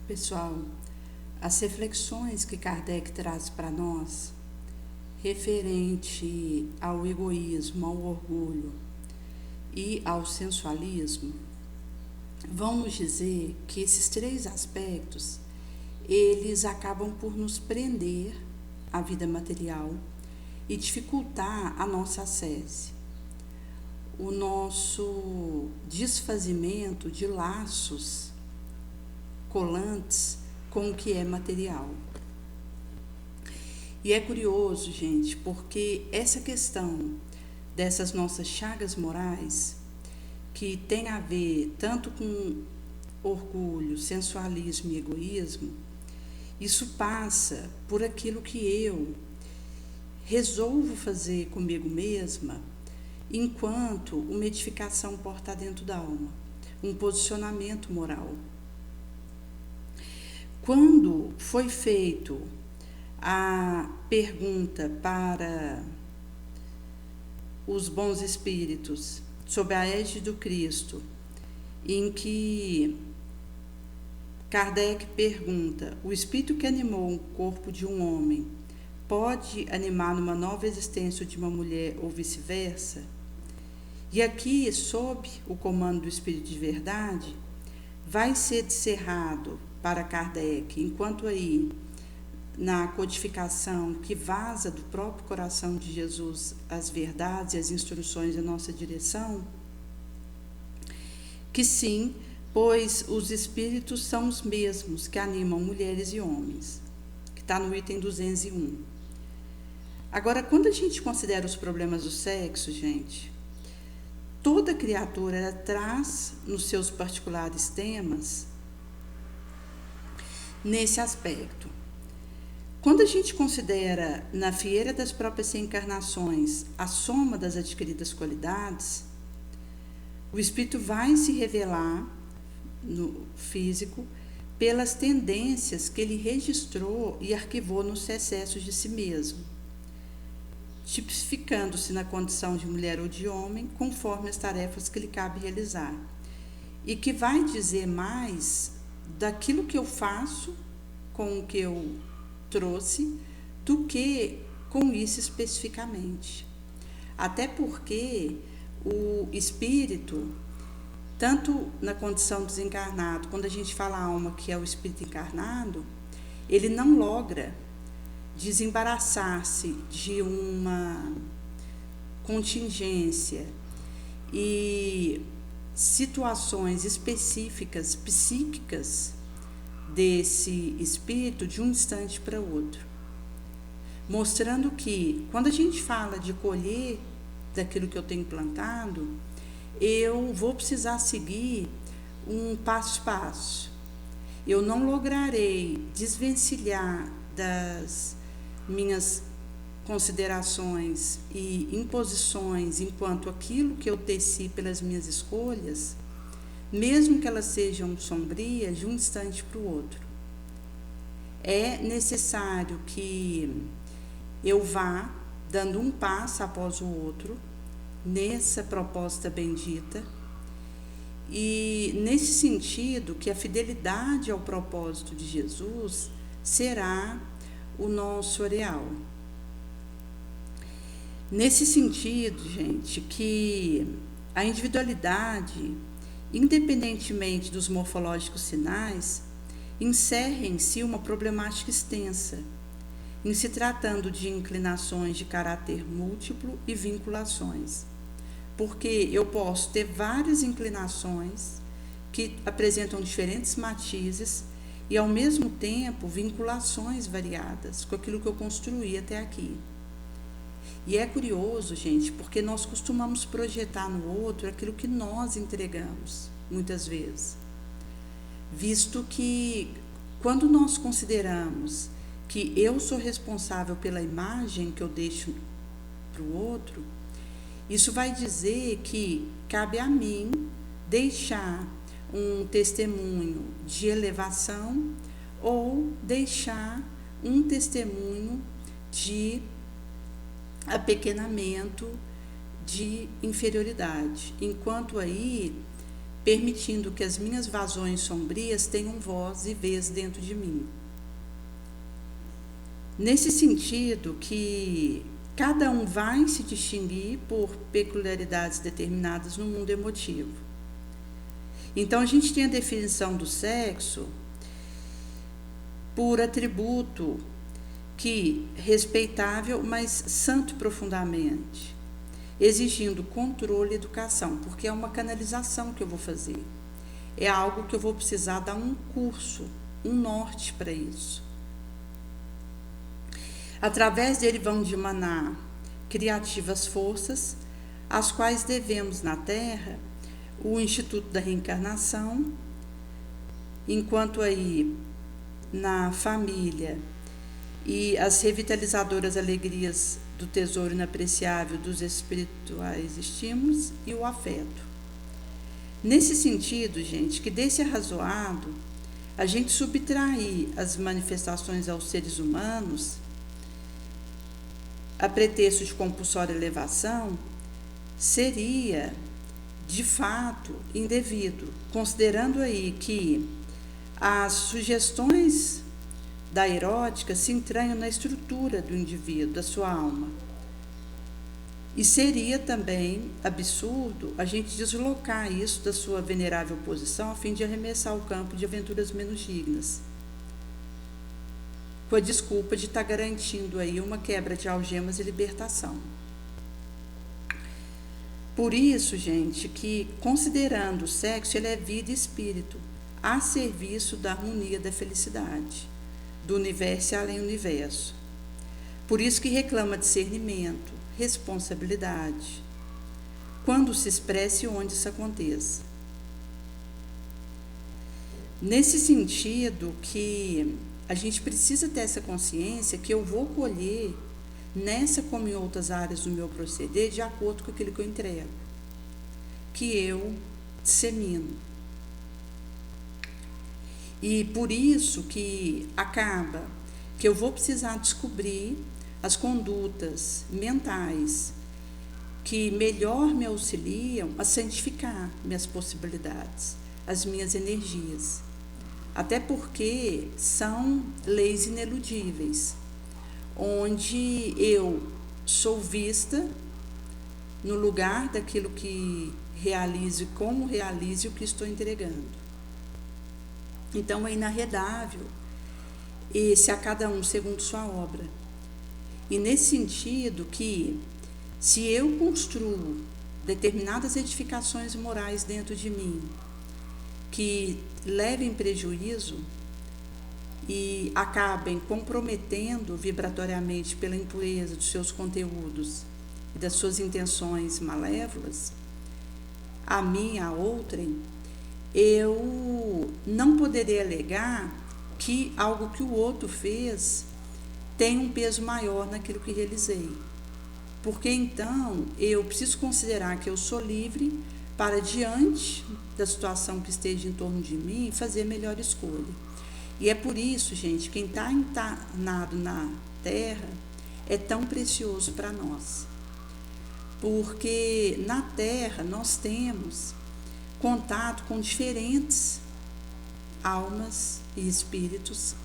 Pessoal, as reflexões que Kardec traz para nós, referente ao egoísmo, ao orgulho e ao sensualismo, vão nos dizer que esses três aspectos, eles acabam por nos prender à vida material e dificultar a nossa acesse, o nosso desfazimento de laços colantes com o que é material. E é curioso, gente, porque essa questão dessas nossas chagas morais, que tem a ver tanto com orgulho, sensualismo e egoísmo, isso passa por aquilo que eu resolvo fazer comigo mesma, enquanto uma edificação porta dentro da alma, um posicionamento moral. Quando foi feito a pergunta para os bons espíritos sob a égide do Cristo, em que Kardec pergunta: o espírito que animou o corpo de um homem pode animar numa nova existência de uma mulher ou vice-versa? E aqui, sob o comando do Espírito de Verdade, vai ser descerrado para Kardec, enquanto aí, na codificação que vaza do próprio coração de Jesus as verdades e as instruções da nossa direção, que sim, pois os espíritos são os mesmos que animam mulheres e homens, que está no item 201. Agora, quando a gente considera os problemas do sexo, gente, toda criatura ela traz nos seus particulares temas nesse aspecto. Quando a gente considera na fieira das próprias reencarnações a soma das adquiridas qualidades, o espírito vai se revelar no físico pelas tendências que ele registrou e arquivou nos excessos de si mesmo, tipificando-se na condição de mulher ou de homem, conforme as tarefas que lhe cabe realizar, e que vai dizer mais daquilo que eu faço com o que eu trouxe do que com isso especificamente. Até porque o espírito, tanto na condição desencarnado, quando a gente fala alma, que é o espírito encarnado, ele não logra desembaraçar-se de uma contingência e situações específicas, psíquicas desse espírito de um instante para outro, mostrando que quando a gente fala de colher daquilo que eu tenho plantado, eu vou precisar seguir um passo a passo. Eu não lograrei desvencilhar das minhas considerações e imposições enquanto aquilo que eu teci pelas minhas escolhas, mesmo que elas sejam sombrias, de um instante para o outro. É necessário que eu vá dando um passo após o outro nessa proposta bendita, e nesse sentido que a fidelidade ao propósito de Jesus será o nosso areal. Nesse sentido, gente, que a individualidade, independentemente dos morfológicos sinais, encerra em si uma problemática extensa, em se tratando de inclinações de caráter múltiplo e vinculações. Porque eu posso ter várias inclinações que apresentam diferentes matizes e, ao mesmo tempo, vinculações variadas com aquilo que eu construí até aqui. E é curioso, gente, porque nós costumamos projetar no outro aquilo que nós entregamos, muitas vezes. Visto que, quando nós consideramos que eu sou responsável pela imagem que eu deixo para o outro, isso vai dizer que cabe a mim deixar um testemunho de elevação ou deixar um testemunho de apequenamento, de inferioridade. Enquanto aí permitindo que as minhas vazões sombrias tenham voz e vez dentro de mim. Nesse sentido que cada um vai se distinguir por peculiaridades determinadas no mundo emotivo. Então, a gente tem a definição do sexo por atributo que respeitável, mas santo profundamente, exigindo controle e educação, porque é uma canalização que eu vou fazer. É algo que eu vou precisar dar um curso, um norte para isso. Através dele vão dimanar criativas forças, as quais devemos na Terra o Instituto da Reencarnação, enquanto aí na família e as revitalizadoras alegrias do tesouro inapreciável dos espirituais estímulos e o afeto. Nesse sentido, gente, que desse arrazoado, a gente subtrair as manifestações aos seres humanos a pretexto de compulsória elevação, seria, de fato, indevido, considerando aí que as sugestões da erótica se entranham na estrutura do indivíduo, da sua alma. E seria também absurdo a gente deslocar isso da sua venerável posição a fim de arremessar o campo de aventuras menos dignas, com a desculpa de estar garantindo aí uma quebra de algemas e libertação. Por isso, gente, que considerando o sexo, ele é vida e espírito, a serviço da harmonia da felicidade, do universo e além do universo. Por isso que reclama discernimento, responsabilidade, quando se expresse e onde isso aconteça. Nesse sentido que a gente precisa ter essa consciência que eu vou colher nessa como em outras áreas do meu proceder de acordo com aquilo que eu entrego, que eu dissemino. E por isso que acaba que eu vou precisar descobrir as condutas mentais que melhor me auxiliam a santificar minhas possibilidades, as minhas energias. Até porque são leis ineludíveis, onde eu sou vista no lugar daquilo que realizo e como realizo o que estou entregando. Então é inarredável esse a cada um segundo sua obra. E nesse sentido que, se eu construo determinadas edificações morais dentro de mim, que levem prejuízo e acabem comprometendo vibratoriamente pela impureza dos seus conteúdos e das suas intenções malévolas, a mim, a outrem, eu não poderei alegar que algo que o outro fez tem um peso maior naquilo que realizei. Porque então eu preciso considerar que eu sou livre para, diante da situação que esteja em torno de mim, fazer a melhor escolha. E é por isso, gente, quem está encarnado na Terra é tão precioso para nós. Porque na Terra nós temos contato com diferentes almas e espíritos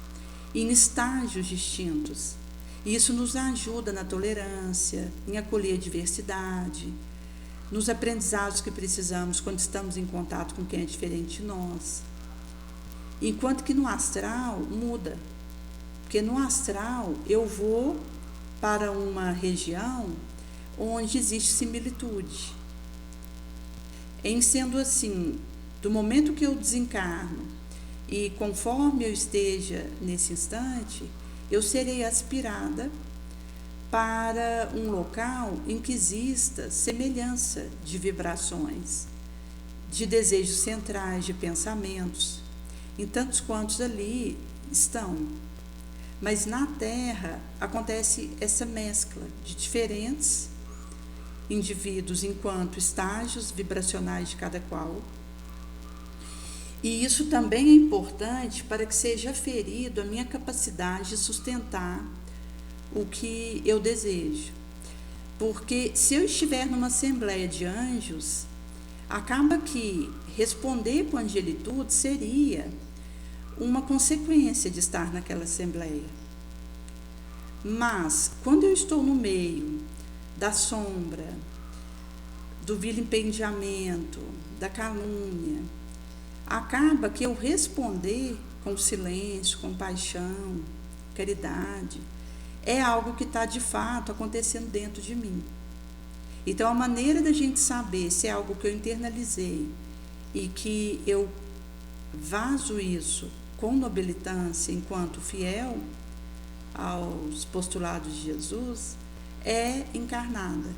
em estágios distintos. Isso nos ajuda na tolerância, em acolher a diversidade, nos aprendizados que precisamos quando estamos em contato com quem é diferente de nós. Enquanto que no astral muda, porque no astral eu vou para uma região onde existe similitude. Em sendo assim, do momento que eu desencarno e conforme eu esteja nesse instante, eu serei aspirada para um local em que exista semelhança de vibrações, de desejos centrais, de pensamentos, em tantos quantos ali estão. Mas na Terra acontece essa mescla de diferentes indivíduos enquanto estágios vibracionais de cada qual. E isso também é importante para que seja aferido a minha capacidade de sustentar o que eu desejo. Porque se eu estiver numa assembleia de anjos, acaba que responder com angelitude seria uma consequência de estar naquela assembleia. Mas, quando eu estou no meio da sombra, do vilipendiamento, da calúnia, acaba que eu responder com silêncio, compaixão, caridade, é algo que está de fato acontecendo dentro de mim. Então, a maneira da gente saber se é algo que eu internalizei e que eu vazo isso com nobilitância enquanto fiel aos postulados de Jesus é encarnada.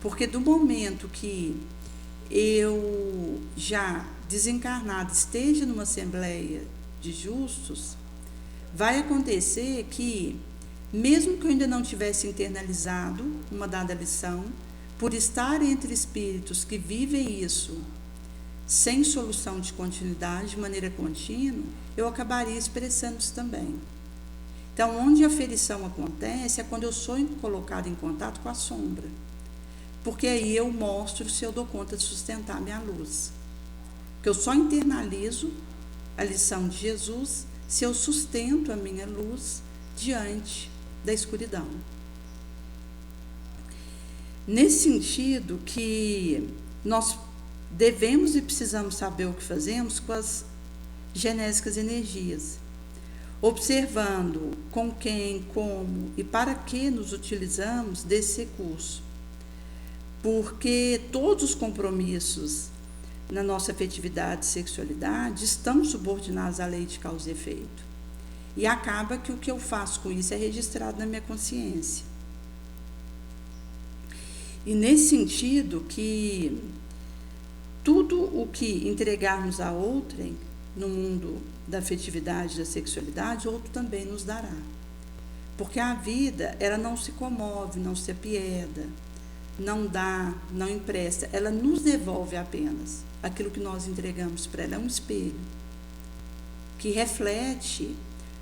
Porque do momento que eu já desencarnado esteja numa assembleia de justos, vai acontecer que, mesmo que eu ainda não tivesse internalizado uma dada lição, por estar entre espíritos que vivem isso sem solução de continuidade, de maneira contínua, eu acabaria expressando isso também. Então, onde a ferição acontece é quando eu sou colocado em contato com a sombra, porque aí eu mostro se eu dou conta de sustentar minha luz. Porque eu só internalizo a lição de Jesus se eu sustento a minha luz diante da escuridão. Nesse sentido que nós devemos e precisamos saber o que fazemos com as genésicas energias, observando com quem, como e para que nos utilizamos desse recurso. Porque todos os compromissos na nossa afetividade e sexualidade estão subordinados à lei de causa e efeito. E acaba que o que eu faço com isso é registrado na minha consciência. E nesse sentido que tudo o que entregarmos a outrem no mundo da afetividade e da sexualidade, outro também nos dará. Porque a vida, ela não se comove, não se apieda, não dá, não empresta, ela nos devolve apenas aquilo que nós entregamos para ela. É um espelho que reflete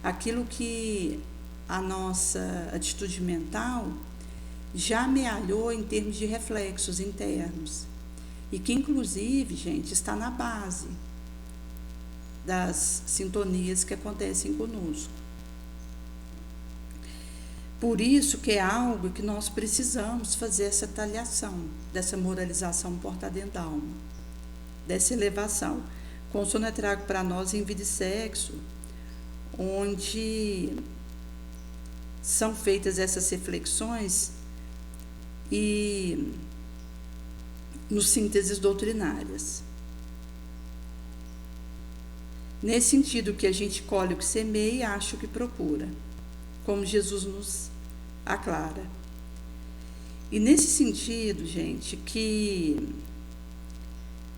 aquilo que a nossa atitude mental já amealhou em termos de reflexos internos e que inclusive, gente, está na base das sintonias que acontecem conosco. Por isso que é algo que nós precisamos fazer essa taliação, dessa moralização portada dentro da alma, dessa elevação. Consono é trago para nós em Vida e Sexo, onde são feitas essas reflexões e nos sínteses doutrinárias. Nesse sentido que a gente colhe o que semeia e acha o que procura, como Jesus nos aclara. E nesse sentido, gente, que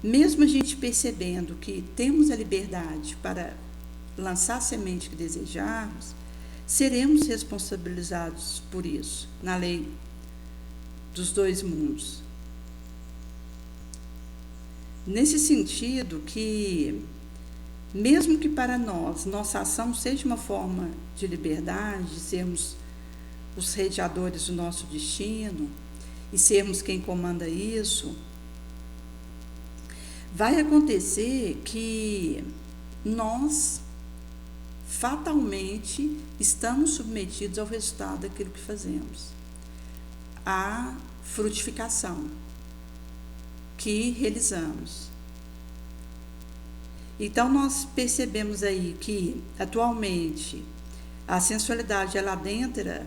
mesmo a gente percebendo que temos a liberdade para lançar a semente que desejarmos, seremos responsabilizados por isso, na lei dos dois mundos. Nesse sentido que, mesmo que para nós, nossa ação seja uma forma de liberdade, de sermos os radiadores do nosso destino e sermos quem comanda isso, vai acontecer que nós fatalmente estamos submetidos ao resultado daquilo que fazemos, à frutificação que realizamos. Então, nós percebemos aí que, atualmente, a sensualidade, ela adentra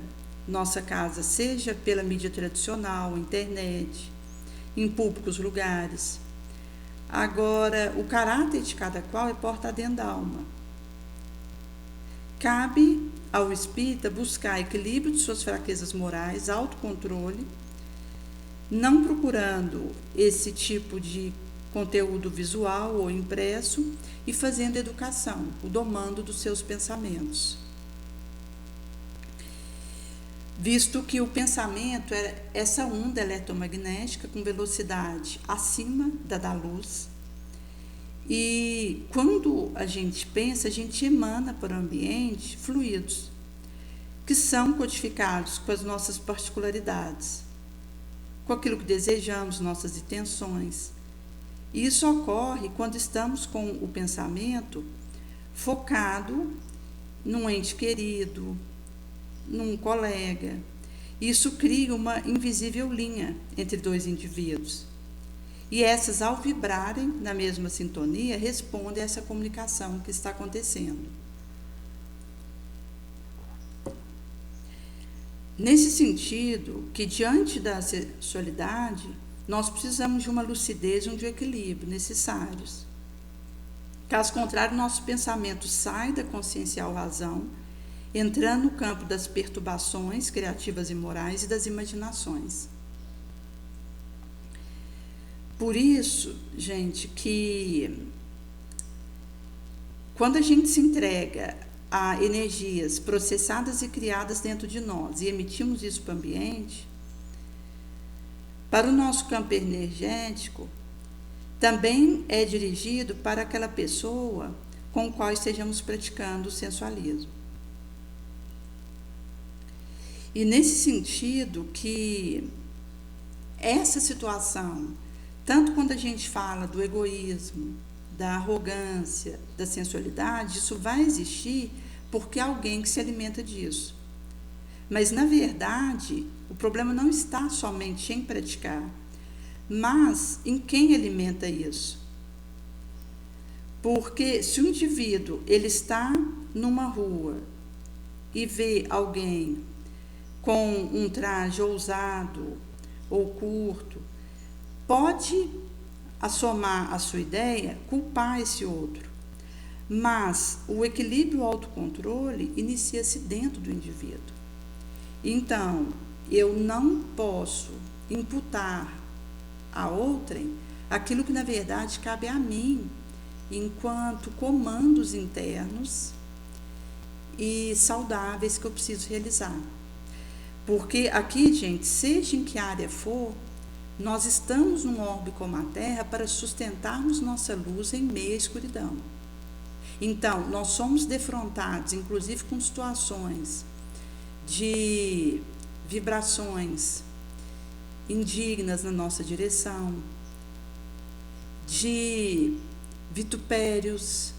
nossa casa, seja pela mídia tradicional, internet, em públicos lugares. Agora, o caráter de cada qual é portado dentro da alma. Cabe ao espírita buscar equilíbrio de suas fraquezas morais, autocontrole, não procurando esse tipo de conteúdo visual ou impresso e fazendo educação, o domando dos seus pensamentos. Visto que o pensamento é essa onda eletromagnética com velocidade acima da luz, e quando a gente pensa, a gente emana para o ambiente fluidos, que são codificados com as nossas particularidades, com aquilo que desejamos, nossas intenções. E isso ocorre quando estamos com o pensamento focado num ente querido, num colega. Isso cria uma invisível linha entre dois indivíduos. E essas, ao vibrarem na mesma sintonia, respondem a essa comunicação que está acontecendo. Nesse sentido, que diante da sexualidade, nós precisamos de uma lucidez e de um equilíbrio necessários. Caso contrário, nosso pensamento sai da consciencial razão, entrando no campo das perturbações criativas e morais e das imaginações. Por isso, gente, que quando a gente se entrega a energias processadas e criadas dentro de nós e emitimos isso para o ambiente, para o nosso campo energético, também é dirigido para aquela pessoa com a qual estejamos praticando o sensualismo. E nesse sentido que essa situação, tanto quando a gente fala do egoísmo, da arrogância, da sensualidade, isso vai existir porque há alguém que se alimenta disso. Mas, na verdade, o problema não está somente em praticar, mas em quem alimenta isso. Porque se o indivíduo ele está numa rua e vê alguém com um traje ousado ou curto, pode assomar a sua ideia, culpar esse outro. Mas o equilíbrio e o autocontrole inicia-se dentro do indivíduo. Então, eu não posso imputar a outrem aquilo que, na verdade, cabe a mim, enquanto comandos internos e saudáveis que eu preciso realizar. Porque aqui, gente, seja em que área for, nós estamos num orbe como a Terra para sustentarmos nossa luz em meio à escuridão. Então, nós somos defrontados, inclusive com situações de vibrações indignas na nossa direção, de vitupérios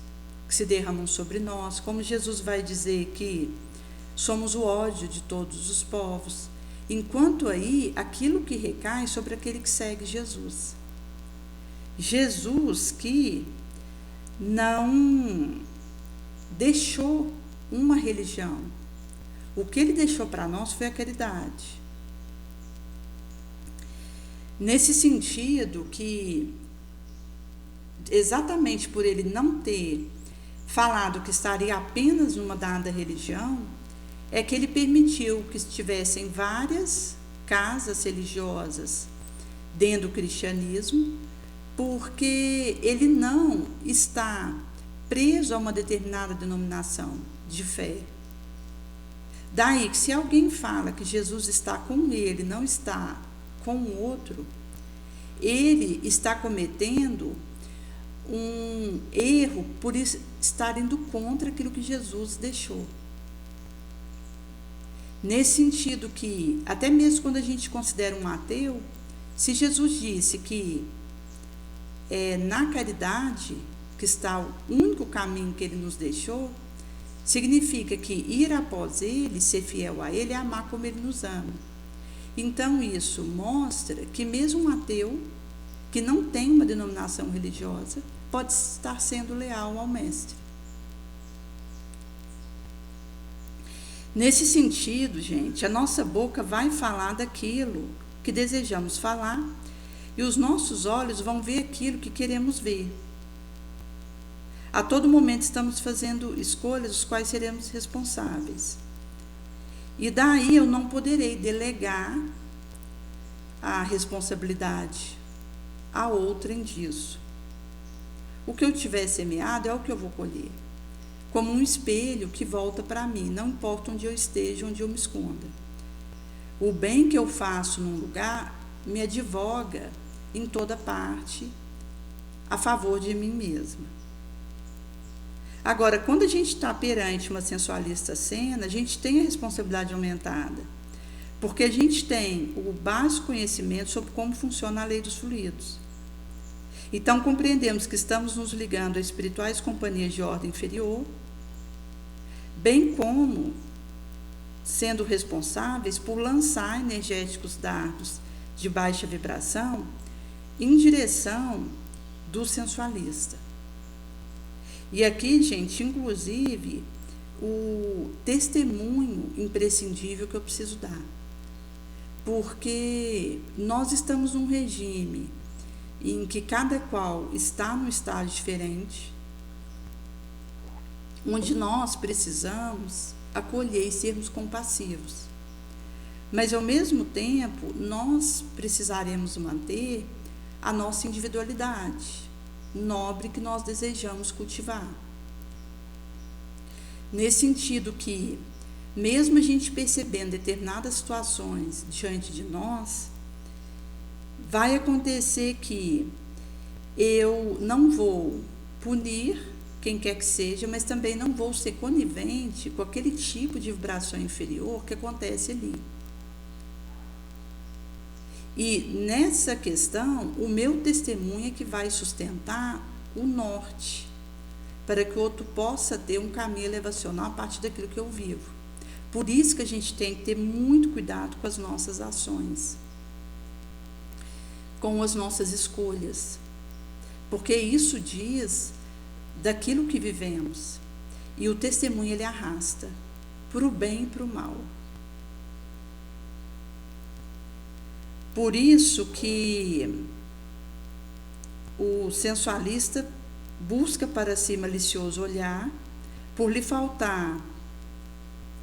que se derramam sobre nós, como Jesus vai dizer que somos o ódio de todos os povos, enquanto aí aquilo que recai sobre aquele que segue Jesus. Jesus que não deixou uma religião. O que ele deixou para nós foi a caridade. Nesse sentido que, exatamente por ele não ter falado que estaria apenas numa dada religião, é que ele permitiu que estivessem várias casas religiosas dentro do cristianismo, porque ele não está preso a uma determinada denominação de fé. Daí que se alguém fala que Jesus está com ele, não está com o outro, ele está cometendo um erro por estar indo contra aquilo que Jesus deixou. Nesse sentido que, até mesmo quando a gente considera um ateu, se Jesus disse que é na caridade que está o único caminho que ele nos deixou, significa que ir após ele, ser fiel a ele, é amar como ele nos ama. Então isso mostra que mesmo um ateu que não tem uma denominação religiosa pode estar sendo leal ao mestre. Nesse sentido, gente, a nossa boca vai falar daquilo que desejamos falar e os nossos olhos vão ver aquilo que queremos ver. A todo momento estamos fazendo escolhas dos quais seremos responsáveis. E daí eu não poderei delegar a responsabilidade a outrem disso. O que eu tiver semeado é o que eu vou colher. Como um espelho que volta para mim, não importa onde eu esteja, onde eu me esconda. O bem que eu faço num lugar me advoga em toda parte a favor de mim mesma. Agora, quando a gente está perante uma sensualista cena, a gente tem a responsabilidade aumentada, porque a gente tem o básico conhecimento sobre como funciona a lei dos fluidos. Então, compreendemos que estamos nos ligando a espirituais companhias de ordem inferior, bem como sendo responsáveis por lançar energéticos dardos de baixa vibração em direção do sensualista. E aqui, gente, inclusive, o testemunho imprescindível que eu preciso dar. Porque nós estamos num regime em que cada qual está num estágio diferente, onde nós precisamos acolher e sermos compassivos. Mas, ao mesmo tempo, nós precisaremos manter a nossa individualidade nobre que nós desejamos cultivar. Nesse sentido que, mesmo a gente percebendo determinadas situações diante de nós, vai acontecer que eu não vou punir quem quer que seja, mas também não vou ser conivente com aquele tipo de vibração inferior que acontece ali. E nessa questão, o meu testemunho é que vai sustentar o norte, para que o outro possa ter um caminho elevacional a partir daquilo que eu vivo. Por isso que a gente tem que ter muito cuidado com as nossas ações, com as nossas escolhas, porque isso diz daquilo que vivemos. E o testemunho ele arrasta para o bem e para o mal. Por isso que o sensualista busca para si malicioso olhar, por lhe faltar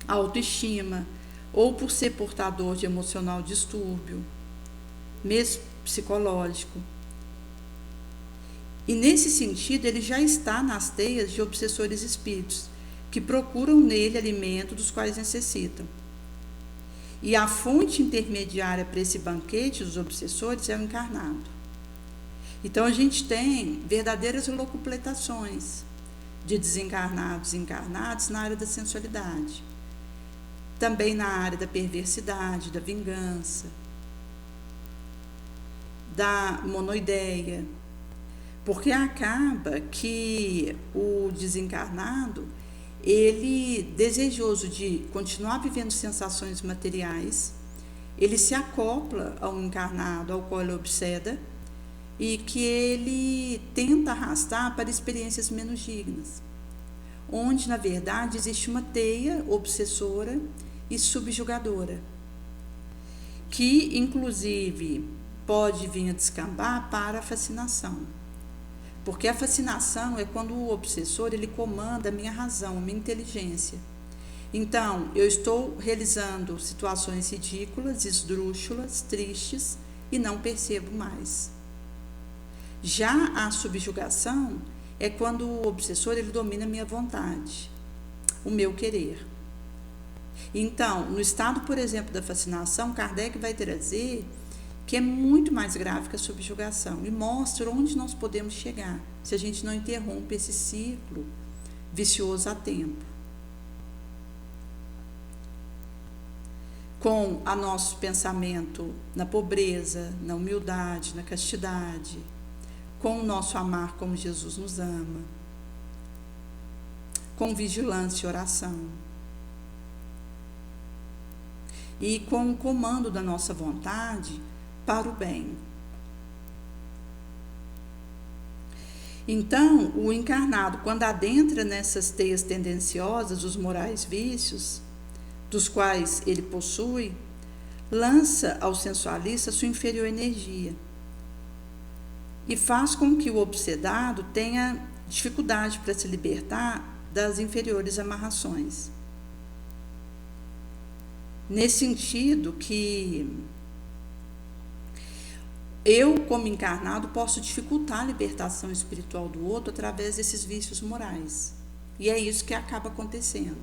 autoestima, ou por ser portador de emocional distúrbio, mesmo psicológico. E nesse sentido, ele já está nas teias de obsessores espíritos, que procuram nele alimento dos quais necessitam. E a fonte intermediária para esse banquete dos obsessores é o encarnado. Então, a gente tem verdadeiras locupletações de desencarnados e encarnados na área da sensualidade. Também na área da perversidade, da vingança, da monoideia. Porque acaba que o desencarnado, ele, desejoso de continuar vivendo sensações materiais, ele se acopla ao encarnado, ao qual ele obseda, e que ele tenta arrastar para experiências menos dignas, onde, na verdade, existe uma teia obsessora e subjugadora, que, inclusive, pode vir a descambar para a fascinação. Porque a fascinação é quando o obsessor ele comanda a minha razão, a minha inteligência. Então, eu estou realizando situações ridículas, esdrúxulas, tristes e não percebo mais. Já a subjugação é quando o obsessor ele domina a minha vontade, o meu querer. Então, no estado, por exemplo, da fascinação, Kardec vai trazer que é muito mais grave que a subjugação, e mostra onde nós podemos chegar, se a gente não interrompe esse ciclo vicioso a tempo. Com o nosso pensamento na pobreza, na humildade, na castidade, com o nosso amar como Jesus nos ama, com vigilância e oração, e com o comando da nossa vontade para o bem. Então, o encarnado, quando adentra nessas teias tendenciosas, os morais vícios, dos quais ele possui, lança ao sensualista sua inferior energia e faz com que o obsedado tenha dificuldade para se libertar das inferiores amarrações. Nesse sentido que eu, como encarnado, posso dificultar a libertação espiritual do outro através desses vícios morais. E é isso que acaba acontecendo.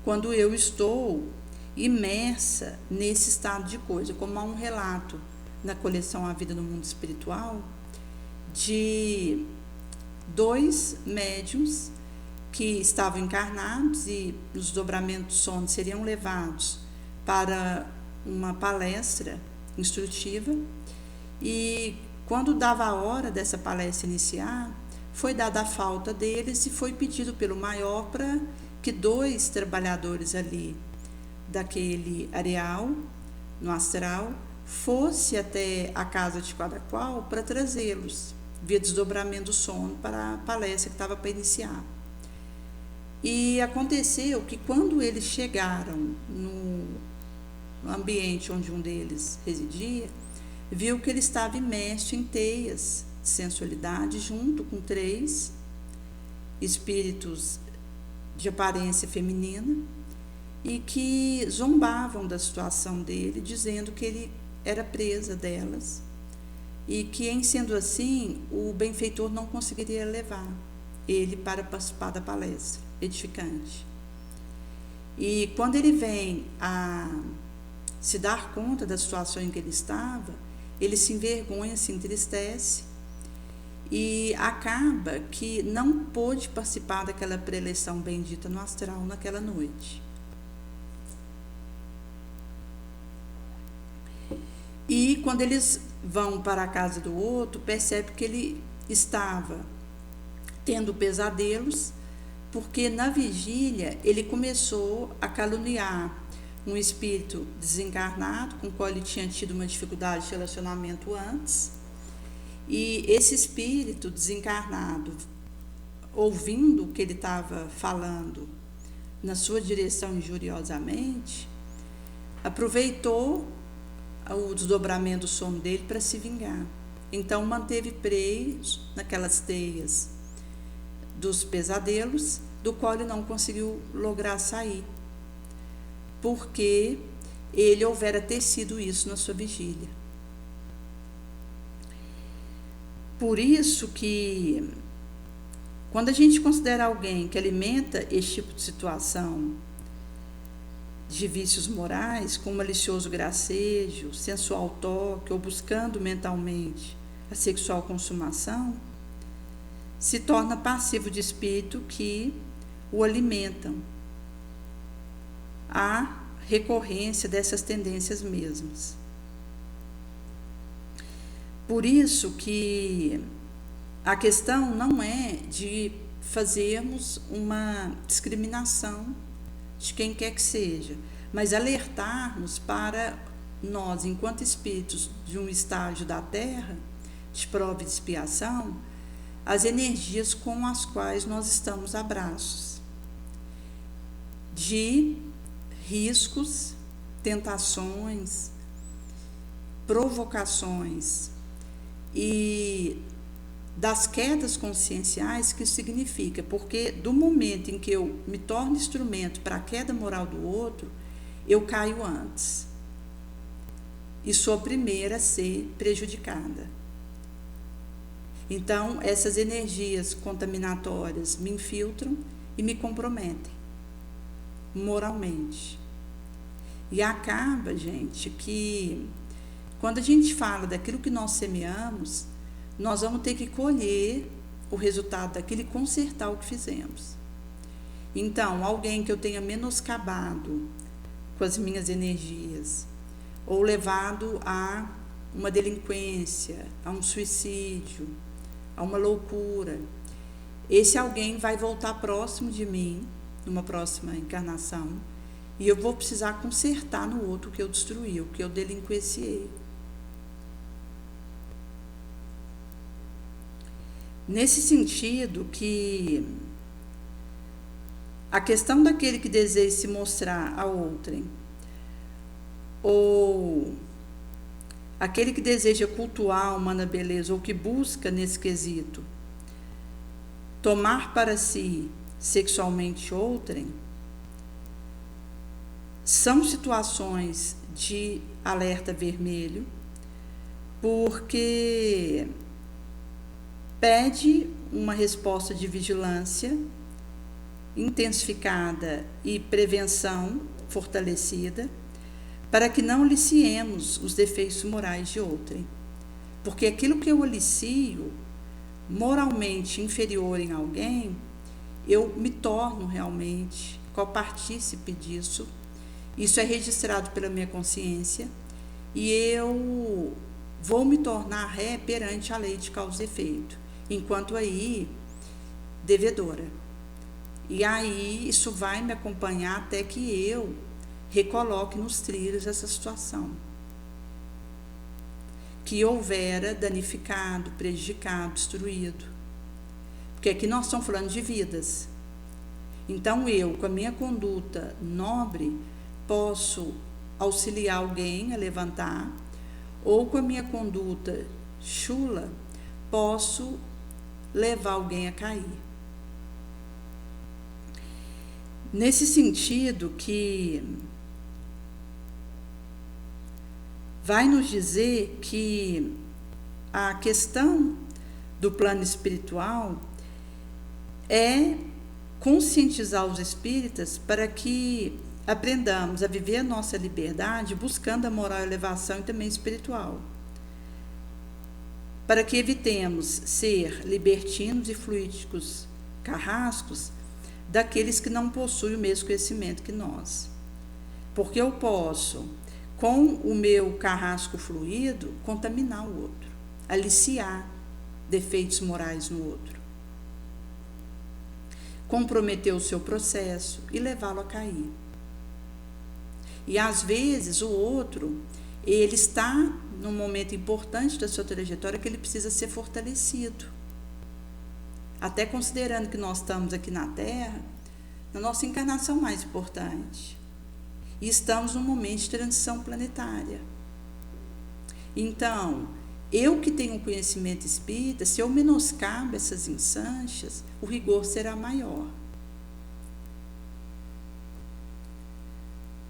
Quando eu estou imersa nesse estado de coisa, como há um relato na coleção A Vida no Mundo Espiritual, de 2 médiuns que estavam encarnados e nos dobramentos do sono seriam levados para uma palestra instrutiva, e quando dava a hora dessa palestra iniciar, foi dada a falta deles e foi pedido pelo maior para que 2 trabalhadores ali daquele areal, no astral, fosse até a casa de cada qual para trazê-los, via desdobramento do sono, para a palestra que estava para iniciar. E aconteceu que quando eles chegaram no ambiente onde um deles residia, viu que ele estava imerso em teias de sensualidade, junto com 3 espíritos de aparência feminina, e que zombavam da situação dele, dizendo que ele era presa delas e que, em sendo assim, o benfeitor não conseguiria levar ele para participar da palestra edificante. E quando ele vem a se dar conta da situação em que ele estava, ele se envergonha, se entristece e acaba que não pôde participar daquela preleção bendita no astral naquela noite. E quando eles vão para a casa do outro, percebe que ele estava tendo pesadelos, porque na vigília ele começou a caluniar um espírito desencarnado, com o qual ele tinha tido uma dificuldade de relacionamento antes, e esse espírito desencarnado, ouvindo o que ele estava falando na sua direção injuriosamente, aproveitou o desdobramento do sono dele para se vingar. Então manteve preso naquelas teias dos pesadelos, do qual ele não conseguiu lograr sair, porque ele houvera tecido isso na sua vigília. Por isso que, quando a gente considera alguém que alimenta esse tipo de situação de vícios morais, com malicioso gracejo, sensual toque, ou buscando mentalmente a sexual consumação, se torna passivo de espírito que o alimentam a recorrência dessas tendências mesmas. Por isso que a questão não é de fazermos uma discriminação de quem quer que seja, mas alertarmos para nós, enquanto espíritos de um estágio da Terra, de prova e de expiação, as energias com as quais nós estamos a braços, de riscos, tentações, provocações e das quedas conscienciais que isso significa, porque do momento em que eu me torno instrumento para a queda moral do outro, eu caio antes e sou a primeira a ser prejudicada. Então, essas energias contaminatórias me infiltram e me comprometem moralmente. E acaba, gente, que quando a gente fala daquilo que nós semeamos, nós vamos ter que colher o resultado daquilo e consertar o que fizemos. Então, alguém que eu tenha menoscabado com as minhas energias, ou levado a uma delinquência, a um suicídio, a uma loucura, esse alguém vai voltar próximo de mim, numa próxima encarnação, e eu vou precisar consertar no outro o que eu destruí, o que eu delinquenciei. Nesse sentido que a questão daquele que deseja se mostrar a outrem, ou aquele que deseja cultuar a humana beleza, ou que busca nesse quesito tomar para si sexualmente outrem, são situações de alerta vermelho, porque pede uma resposta de vigilância intensificada e prevenção fortalecida, para que não aliciemos os defeitos morais de outrem. Porque aquilo que eu alicio moralmente inferior em alguém, eu me torno realmente copartícipe disso. Isso é registrado pela minha consciência e eu vou me tornar ré perante a lei de causa e efeito, enquanto aí devedora. E aí isso vai me acompanhar até que eu recoloque nos trilhos essa situação que houvera danificado, prejudicado, destruído. Porque aqui nós estamos falando de vidas. Então eu, com a minha conduta nobre, posso auxiliar alguém a levantar, ou com a minha conduta chula, posso levar alguém a cair. Nesse sentido que vai nos dizer que a questão do plano espiritual é conscientizar os espíritas para que aprendamos a viver a nossa liberdade buscando a moral, a elevação e também espiritual. Para que evitemos ser libertinos e fluídicos carrascos daqueles que não possuem o mesmo conhecimento que nós. Porque eu posso, com o meu carrasco fluido, contaminar o outro, aliciar defeitos morais no outro, comprometer o seu processo e levá-lo a cair. E às vezes o outro, ele está num momento importante da sua trajetória que ele precisa ser fortalecido. Até considerando que nós estamos aqui na Terra, na nossa encarnação mais importante. E estamos num momento de transição planetária. Então, eu que tenho conhecimento espírita, se eu menoscabo essas instâncias, o rigor será maior.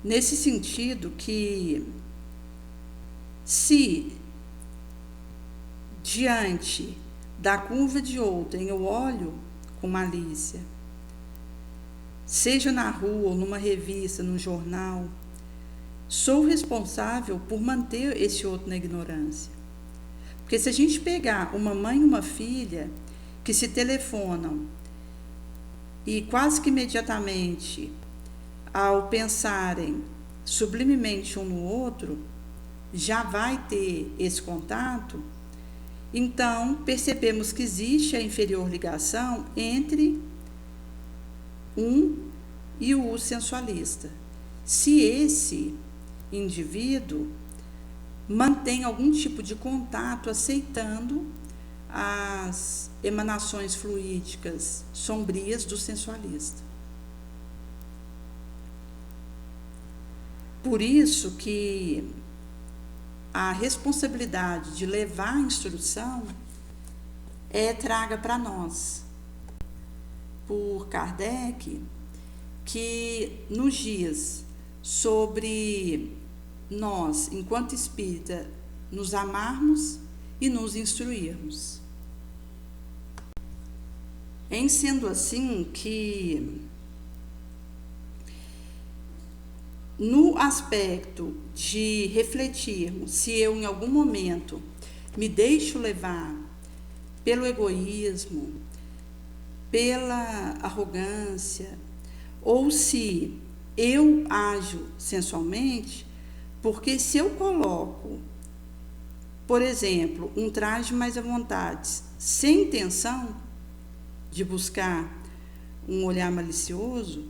Nesse sentido que, se diante da curva de outrem eu olho com malícia, seja na rua ou numa revista, num jornal, sou responsável por manter esse outro na ignorância. Porque se a gente pegar uma mãe e uma filha que se telefonam e quase que imediatamente, ao pensarem sublimemente um no outro, já vai ter esse contato, então percebemos que existe a inferior ligação entre um e o sensualista. Se esse indivíduo mantém algum tipo de contato aceitando as emanações fluídicas sombrias do sensualista. Por isso que a responsabilidade de levar a instrução é traga para nós, por Kardec, que nos diz sobre nós, enquanto espírita, nos amarmos e nos instruirmos. Em sendo assim que, no aspecto de refletirmos se eu em algum momento me deixo levar pelo egoísmo, pela arrogância, ou se eu ajo sensualmente, porque se eu coloco, por exemplo, um traje mais à vontade, sem intenção de buscar um olhar malicioso,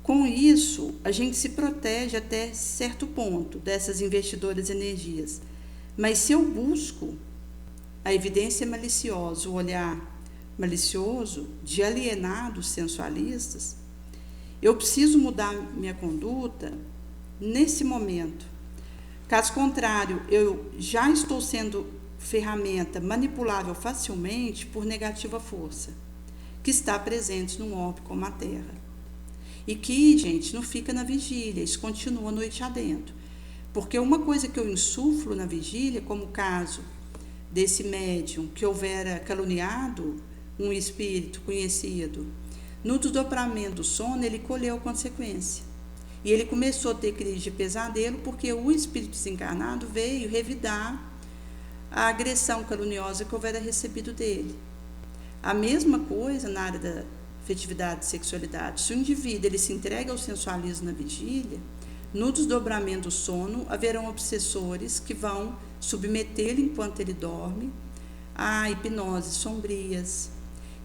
com isso a gente se protege até certo ponto dessas investidoras energias. Mas se eu busco a evidência maliciosa, o olhar malicioso de alienados sensualistas, eu preciso mudar minha conduta nesse momento. Caso contrário, eu já estou sendo ferramenta manipulável facilmente por negativa força, que está presente num orbe como a Terra. E que, gente, não fica na vigília, isso continua a noite adentro. Porque uma coisa que eu insuflo na vigília, como o caso desse médium que houvera caluniado um espírito conhecido, no desdobramento do sono, ele colheu consequência. E ele começou a ter crise de pesadelo porque o espírito desencarnado veio revidar a agressão caluniosa que houvera recebido dele. A mesma coisa na área da afetividade e sexualidade. Se o indivíduo ele se entrega ao sensualismo na vigília, no desdobramento do sono haverão obsessores que vão submetê-lo enquanto ele dorme a hipnoses sombrias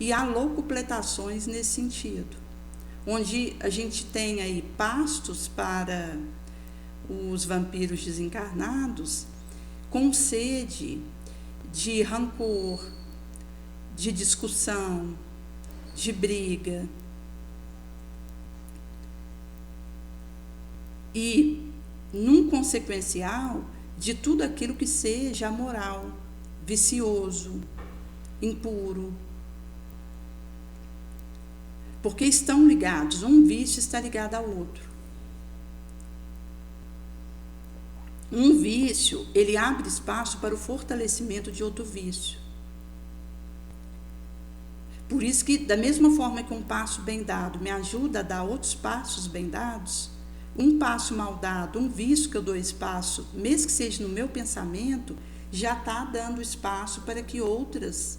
e a locupletações nesse sentido, onde a gente tem aí pastos para os vampiros desencarnados com sede de rancor, de discussão, de briga. E, num consequencial, de tudo aquilo que seja amoral, vicioso, impuro. Porque estão ligados, um vício está ligado ao outro. Um vício, ele abre espaço para o fortalecimento de outro vício. Por isso que, da mesma forma que um passo bem dado me ajuda a dar outros passos bem dados, um passo mal dado, um vício que eu dou espaço, mesmo que seja no meu pensamento, já está dando espaço para que outros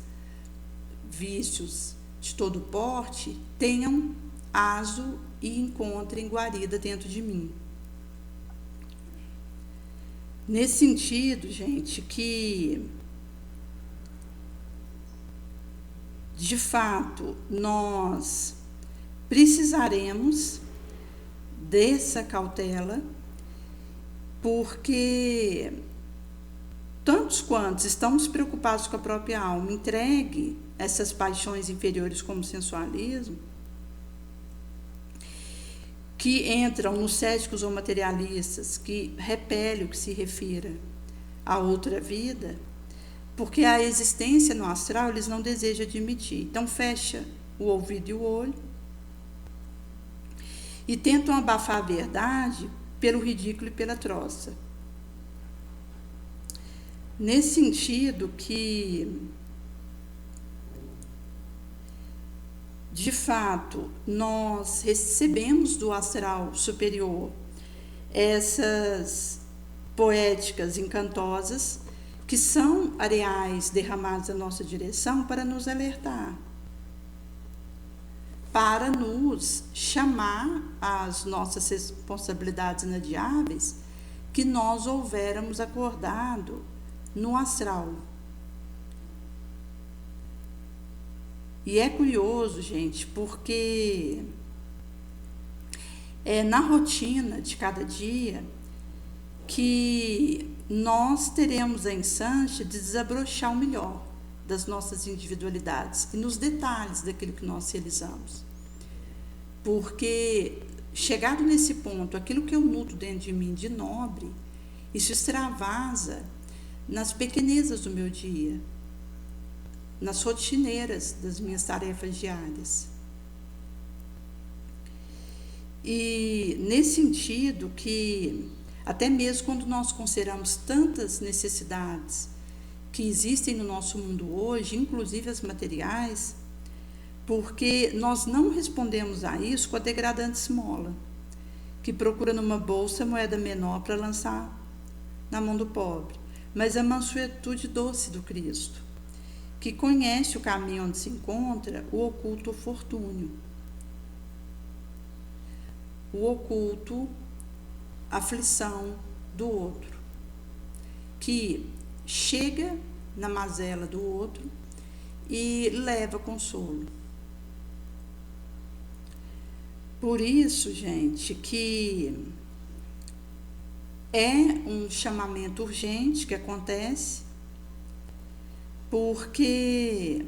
vícios de todo porte tenham aso e encontrem guarida dentro de mim. Nesse sentido, gente, que de fato nós precisaremos dessa cautela, porque tantos quantos estamos preocupados com a própria alma, entregue essas paixões inferiores como sensualismo, que entram nos céticos ou materialistas, que repelem o que se refira a outra vida, porque a existência no astral eles não desejam admitir. Então fecha o ouvido e o olho e tentam abafar a verdade pelo ridículo e pela troça. Nesse sentido que, de fato, nós recebemos do astral superior essas poéticas encantosas que são areais derramados na nossa direção para nos alertar, para nos chamar às nossas responsabilidades inadiáveis que nós houvéramos acordado no astral. E é curioso, gente, porque é na rotina de cada dia que nós teremos a instância de desabrochar o melhor das nossas individualidades e nos detalhes daquilo que nós realizamos. Porque, chegado nesse ponto, aquilo que eu nutro dentro de mim de nobre, isso extravasa nas pequenezas do meu dia, nas rotineiras das minhas tarefas diárias. E nesse sentido que, até mesmo quando nós consideramos tantas necessidades que existem no nosso mundo hoje, inclusive as materiais, porque nós não respondemos a isso com a degradante esmola, que procura numa bolsa moeda menor para lançar na mão do pobre, mas a mansuetude doce do Cristo, que conhece o caminho onde se encontra o oculto fortúnio, o oculto aflição do outro, que chega na mazela do outro e leva consolo. Por isso, gente, que é um chamamento urgente que acontece, porque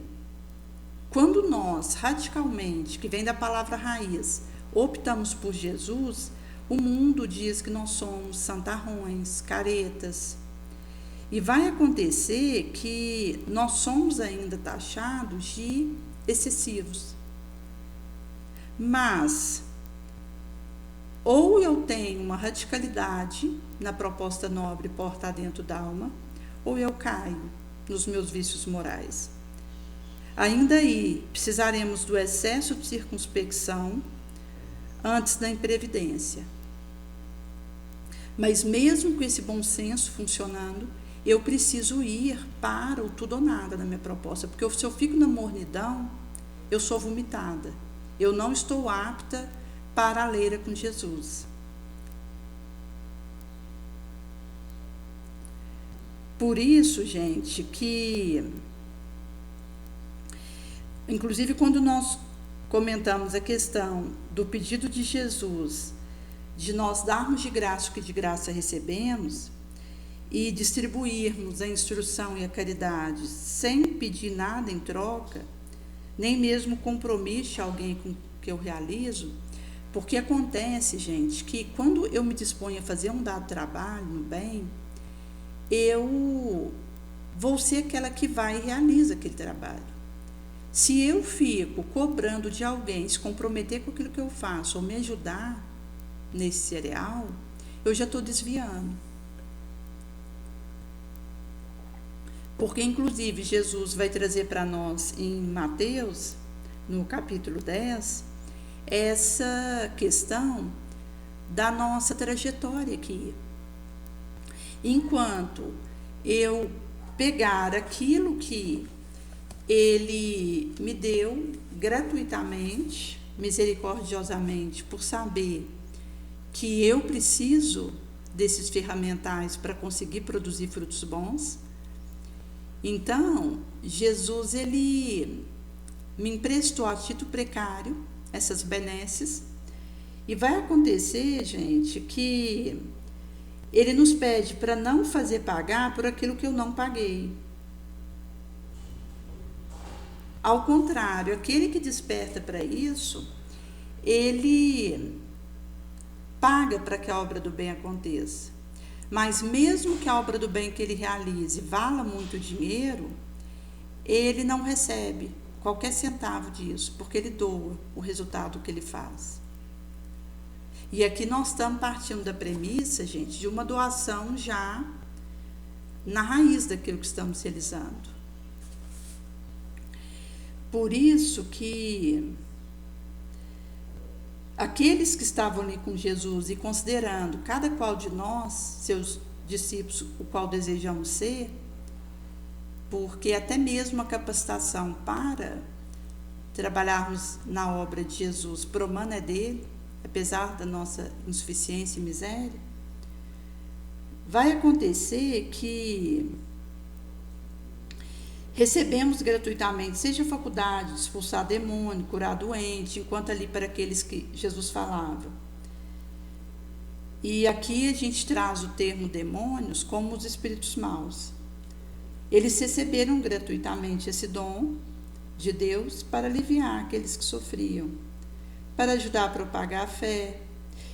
quando nós radicalmente, que vem da palavra raiz, optamos por Jesus, o mundo diz que nós somos santarrões, caretas. E vai acontecer que nós somos ainda taxados de excessivos. Mas, ou eu tenho uma radicalidade na proposta nobre porta dentro da alma, ou eu caio nos meus vícios morais. Ainda aí, precisaremos do excesso de circunspecção antes da imprevidência. Mas mesmo com esse bom senso funcionando, eu preciso ir para o tudo ou nada na minha proposta, porque se eu fico na mornidão, eu sou vomitada. Eu não estou apta para a leira com Jesus. Por isso, gente, que inclusive quando nós comentamos a questão do pedido de Jesus, de nós darmos de graça o que de graça recebemos e distribuirmos a instrução e a caridade sem pedir nada em troca, nem mesmo compromisso a alguém com que eu realizo, porque acontece, gente, que quando eu me disponho a fazer um dado trabalho no bem, eu vou ser aquela que vai e realiza aquele trabalho. Se eu fico cobrando de alguém se comprometer com aquilo que eu faço ou me ajudar nesse cereal, eu já estou desviando. Porque, inclusive, Jesus vai trazer para nós em Mateus, no capítulo 10, essa questão da nossa trajetória aqui. Enquanto eu pegar aquilo que Ele me deu gratuitamente, misericordiosamente, por saber que eu preciso desses ferramentais para conseguir produzir frutos bons, então Jesus ele me emprestou a título precário essas benesses, e vai acontecer, gente, que Ele nos pede para não fazer pagar por aquilo que eu não paguei. Ao contrário, aquele que desperta para isso, ele paga para que a obra do bem aconteça. Mas mesmo que a obra do bem que ele realize vala muito dinheiro, ele não recebe qualquer centavo disso, porque ele doa o resultado que ele faz. E aqui nós estamos partindo da premissa, gente, de uma doação já na raiz daquilo que estamos realizando. Por isso que aqueles que estavam ali com Jesus e considerando cada qual de nós, seus discípulos, o qual desejamos ser, porque até mesmo a capacitação para trabalharmos na obra de Jesus pro humano é dele, apesar da nossa insuficiência e miséria, vai acontecer que recebemos gratuitamente, seja faculdade de expulsar demônio, curar doente, enquanto ali para aqueles que Jesus falava. E aqui a gente traz o termo demônios como os espíritos maus. Eles receberam gratuitamente esse dom de Deus para aliviar aqueles que sofriam, para ajudar a propagar a fé.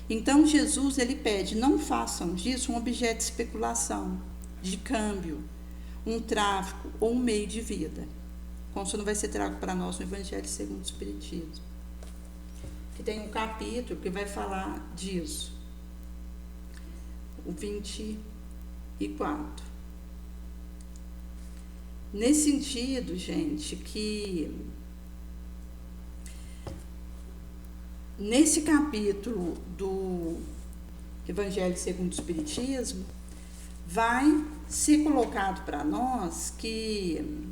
Então Jesus ele pede, não façam disso um objeto de especulação, de câmbio, um tráfico ou um meio de vida. Como isso não vai ser trago para nós no Evangelho segundo o Espiritismo. Que tem um capítulo que vai falar disso. O 24. Nesse sentido, gente, que nesse capítulo do Evangelho segundo o Espiritismo, vai ser colocado para nós que,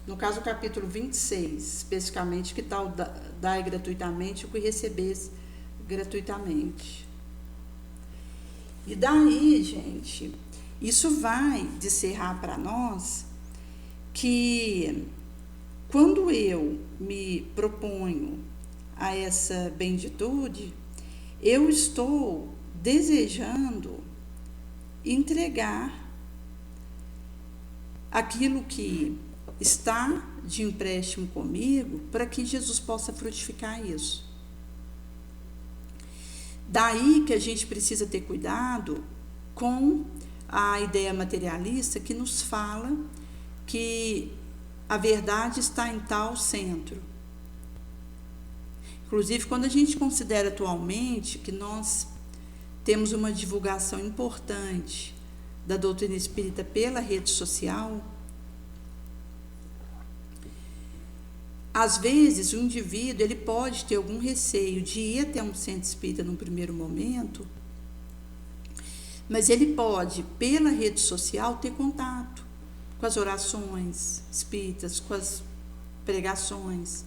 no caso o capítulo 26, especificamente, que tal dai gratuitamente o que recebes gratuitamente. E daí, gente, isso vai descerrar para nós que quando eu me proponho a essa benditude, eu estou desejando entregar aquilo que está de empréstimo comigo para que Jesus possa frutificar isso. Daí que a gente precisa ter cuidado com a ideia materialista que nos fala que a verdade está em tal centro. Inclusive, quando a gente considera atualmente que nós temos uma divulgação importante da doutrina espírita pela rede social, às vezes o indivíduo ele pode ter algum receio de ir até um centro espírita num primeiro momento, mas ele pode, pela rede social, ter contato com as orações espíritas, com as pregações.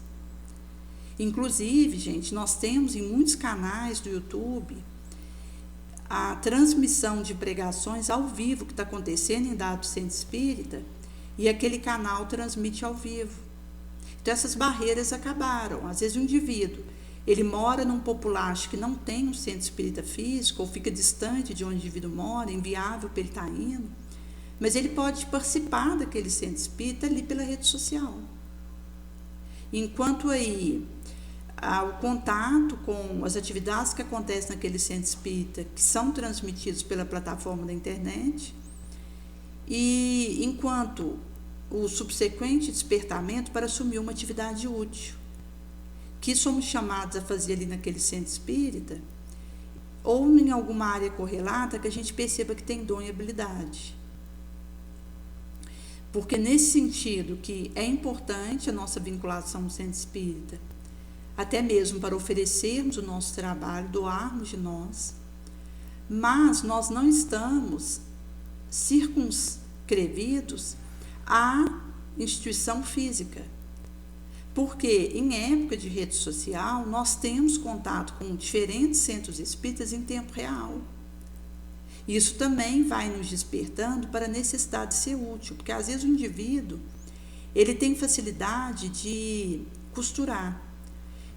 Inclusive, gente, nós temos em muitos canais do YouTube a transmissão de pregações ao vivo que está acontecendo em dado centro espírita, e aquele canal transmite ao vivo. Então essas barreiras acabaram. Às vezes o indivíduo, ele mora num populacho que não tem um centro espírita físico, ou fica distante de onde o indivíduo mora, inviável para ele estar indo, mas ele pode participar daquele centro espírita ali pela rede social. Enquanto aí o contato com as atividades que acontecem naquele centro espírita, que são transmitidos pela plataforma da internet, e enquanto o subsequente despertamento para assumir uma atividade útil, que somos chamados a fazer ali naquele centro espírita, ou em alguma área correlata que a gente perceba que tem dom e habilidade. Porque nesse sentido que é importante a nossa vinculação no centro espírita, até mesmo para oferecermos o nosso trabalho, doarmos de nós, mas nós não estamos circunscrevidos à instituição física. Porque em época de rede social, nós temos contato com diferentes centros espíritas em tempo real. Isso também vai nos despertando para a necessidade de ser útil, porque às vezes o indivíduo, ele tem facilidade de costurar,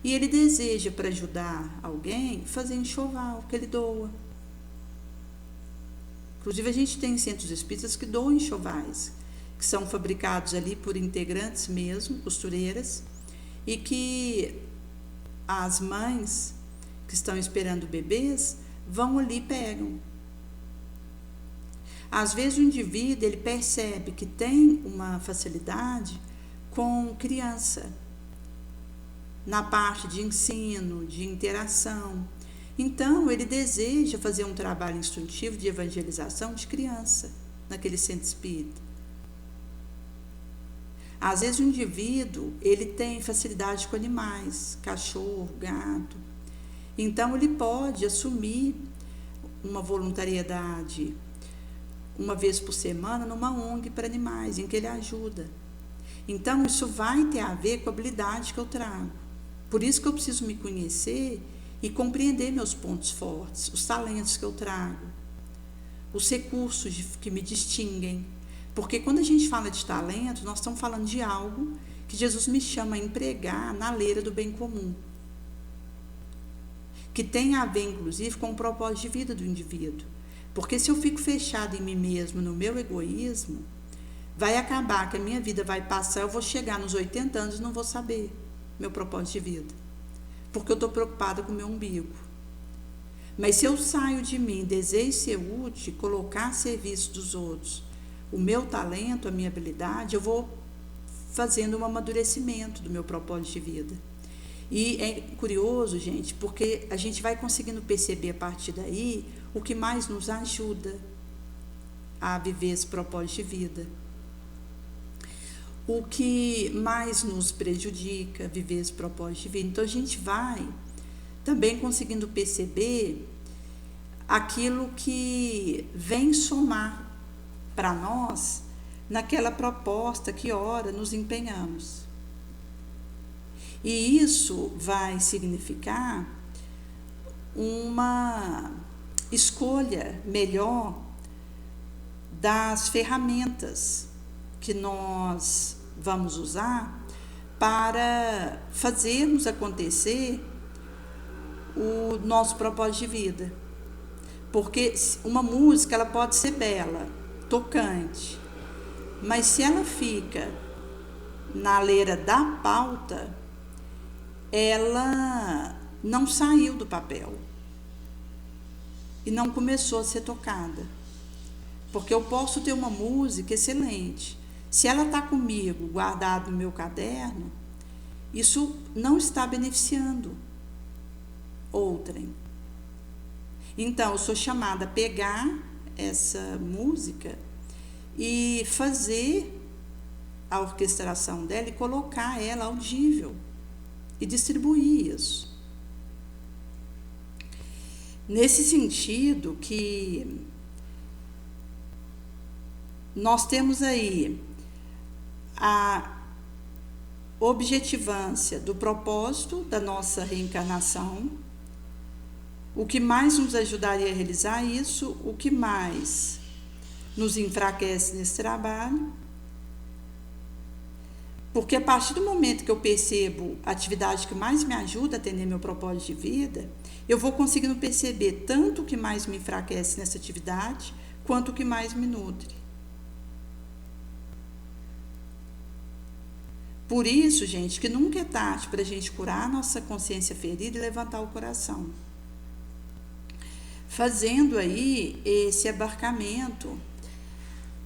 e ele deseja, para ajudar alguém, fazer enxoval, que ele doa. Inclusive a gente tem centros espíritas que doam enxovais, que são fabricados ali por integrantes mesmo, costureiras, e que as mães que estão esperando bebês vão ali e pegam. Às vezes o indivíduo, ele percebe que tem uma facilidade com criança, na parte de ensino, de interação. Então, ele deseja fazer um trabalho instrutivo de evangelização de criança, naquele centro espírita. Às vezes o indivíduo, ele tem facilidade com animais, cachorro, gato. Então, ele pode assumir uma voluntariedade uma vez por semana numa ONG para animais, em que ele ajuda. Então, isso vai ter a ver com a habilidade que eu trago. Por isso que eu preciso me conhecer e compreender meus pontos fortes, os talentos que eu trago, os recursos que me distinguem. Porque quando a gente fala de talento, nós estamos falando de algo que Jesus me chama a empregar na leira do bem comum, que tem a ver, inclusive, com o propósito de vida do indivíduo. Porque se eu fico fechado em mim mesmo, no meu egoísmo, vai acabar que a minha vida vai passar, eu vou chegar nos 80 anos e não vou saber meu propósito de vida, porque eu estou preocupada com o meu umbigo. Mas se eu saio de mim, desejo ser útil, colocar a serviço dos outros o meu talento, a minha habilidade, eu vou fazendo um amadurecimento do meu propósito de vida. E é curioso, gente, porque a gente vai conseguindo perceber a partir daí o que mais nos ajuda a viver esse propósito de vida. O que mais nos prejudica a viver esse propósito de vida. Então a gente vai também conseguindo perceber aquilo que vem somar para nós naquela proposta que ora nos empenhamos. E isso vai significar uma escolha melhor das ferramentas que nós vamos usar para fazermos acontecer o nosso propósito de vida. Porque uma música, ela pode ser bela, tocante, mas se ela fica na leira da pauta, ela não saiu do papel e não começou a ser tocada. Porque eu posso ter uma música excelente, se ela está comigo, guardada no meu caderno, isso não está beneficiando outrem. Então, eu sou chamada a pegar essa música e fazer a orquestração dela e colocar ela audível e distribuir isso. Nesse sentido que nós temos aí a objetivância do propósito da nossa reencarnação, o que mais nos ajudaria a realizar isso, o que mais nos enfraquece nesse trabalho. Porque a partir do momento que eu percebo a atividade que mais me ajuda a atender meu propósito de vida, eu vou conseguindo perceber tanto o que mais me enfraquece nessa atividade, quanto o que mais me nutre. Por isso, gente, que nunca é tarde para a gente curar a nossa consciência ferida e levantar o coração. Fazendo aí esse abarcamento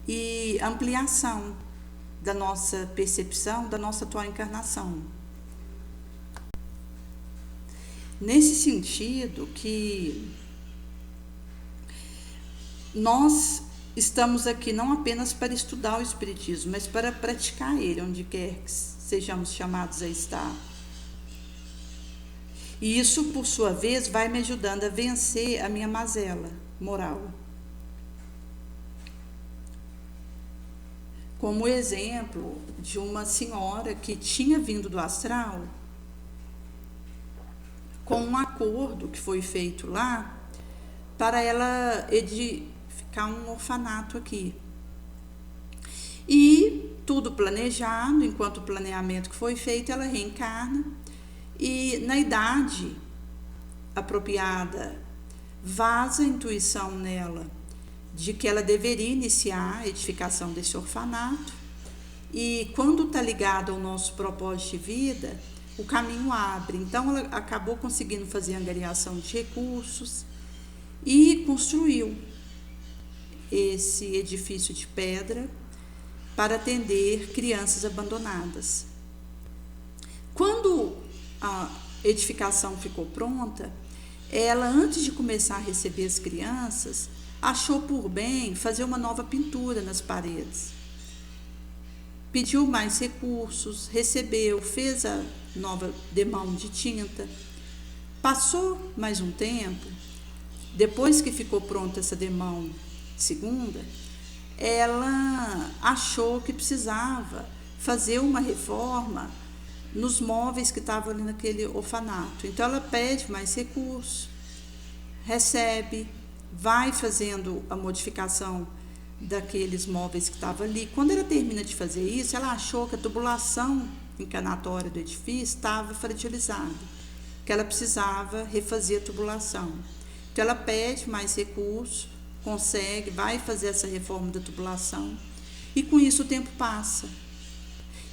e ampliação da nossa percepção, da nossa atual encarnação. Nesse sentido que nós estamos aqui não apenas para estudar o Espiritismo, mas para praticar ele, onde quer que sejamos chamados a estar. E isso, por sua vez, vai me ajudando a vencer a minha mazela moral. Como exemplo de uma senhora que tinha vindo do astral com um acordo que foi feito lá para ela edificar um orfanato aqui. E tudo planejado, enquanto o planeamento que foi feito, ela reencarna e na idade apropriada vaza a intuição nela de que ela deveria iniciar a edificação desse orfanato, e quando está ligado ao nosso propósito de vida, o caminho abre. Então ela acabou conseguindo fazer a angariação de recursos e construiu esse edifício de pedra para atender crianças abandonadas. Quando a edificação ficou pronta, ela, antes de começar a receber as crianças, achou por bem fazer uma nova pintura nas paredes. Pediu mais recursos, recebeu, fez a nova demão de tinta. Passou mais um tempo, depois que ficou pronta essa demão segunda, ela achou que precisava fazer uma reforma nos móveis que estavam ali naquele orfanato. Então ela pede mais recursos, recebe, vai fazendo a modificação daqueles móveis que estavam ali. Quando ela termina de fazer isso, ela achou que a tubulação encanatória do edifício estava fragilizada, que ela precisava refazer a tubulação. Então ela pede mais recursos, consegue, vai fazer essa reforma da tubulação, e com isso o tempo passa.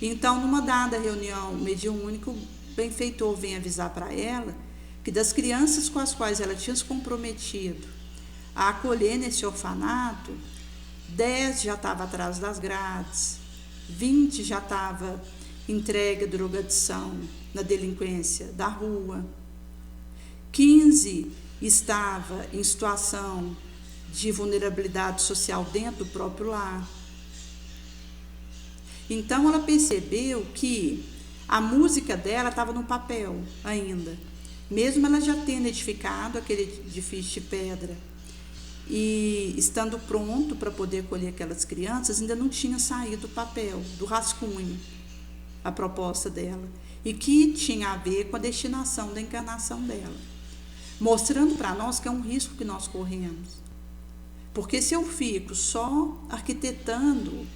Então, numa dada reunião mediúnica, o benfeitor vem avisar para ela que das crianças com as quais ela tinha se comprometido a acolher nesse orfanato, 10 já estava atrás das grades, 20 já estava entregue à drogadição, na delinquência da rua, 15 estava em situação de vulnerabilidade social dentro do próprio lar. Então ela percebeu que a música dela estava no papel ainda, mesmo ela já tendo edificado aquele edifício de pedra e estando pronto para poder acolher aquelas crianças, ainda não tinha saído o papel do rascunho, a proposta dela, e que tinha a ver com a destinação da encarnação dela, mostrando para nós que é um risco que nós corremos. Porque se eu fico só arquitetando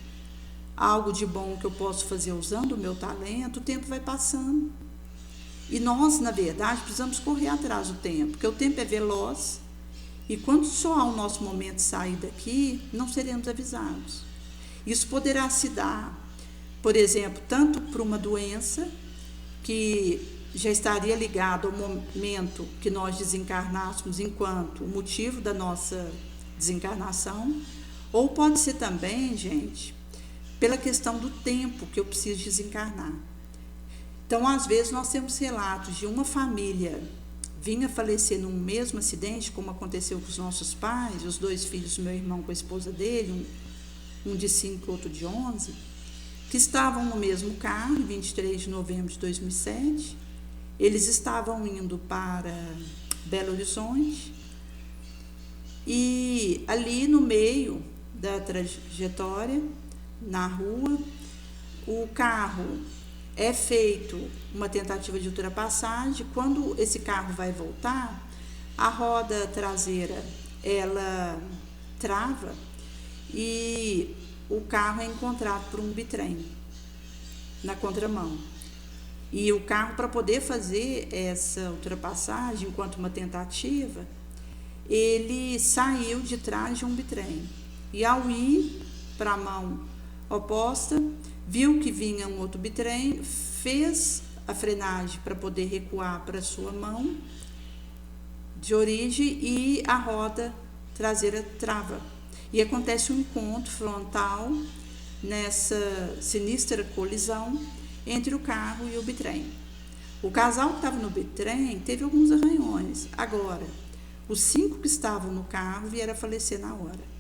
algo de bom que eu posso fazer usando o meu talento, o tempo vai passando. E nós, na verdade, precisamos correr atrás do tempo, porque o tempo é veloz, e quando soar o nosso momento de sair daqui, não seremos avisados. Isso poderá se dar, por exemplo, tanto por uma doença que já estaria ligada ao momento que nós desencarnássemos enquanto o motivo da nossa desencarnação, ou pode ser também, gente, pela questão do tempo que eu preciso desencarnar. Então, às vezes, nós temos relatos de uma família vinha falecer num mesmo acidente, como aconteceu com os nossos pais, os 2 filhos do meu irmão com a esposa dele, um de 5 e outro de 11, que estavam no mesmo carro, em 23 de novembro de 2007. Eles estavam indo para Belo Horizonte, e ali no meio da trajetória, na rua, o carro é feito uma tentativa de ultrapassagem. Quando esse carro vai voltar, a roda traseira ela trava e o carro é encontrado por um bitrem na contramão. E o carro, para poder fazer essa ultrapassagem, enquanto uma tentativa, ele saiu de trás de um bitrem. E ao ir para a mão oposta, viu que vinha um outro bitrem, fez a frenagem para poder recuar para a sua mão de origem e a roda traseira trava. E acontece um encontro frontal nessa sinistra colisão entre o carro e o bitrem. O casal que estava no bitrem teve alguns arranhões. Agora, os 5 que estavam no carro vieram a falecer na hora.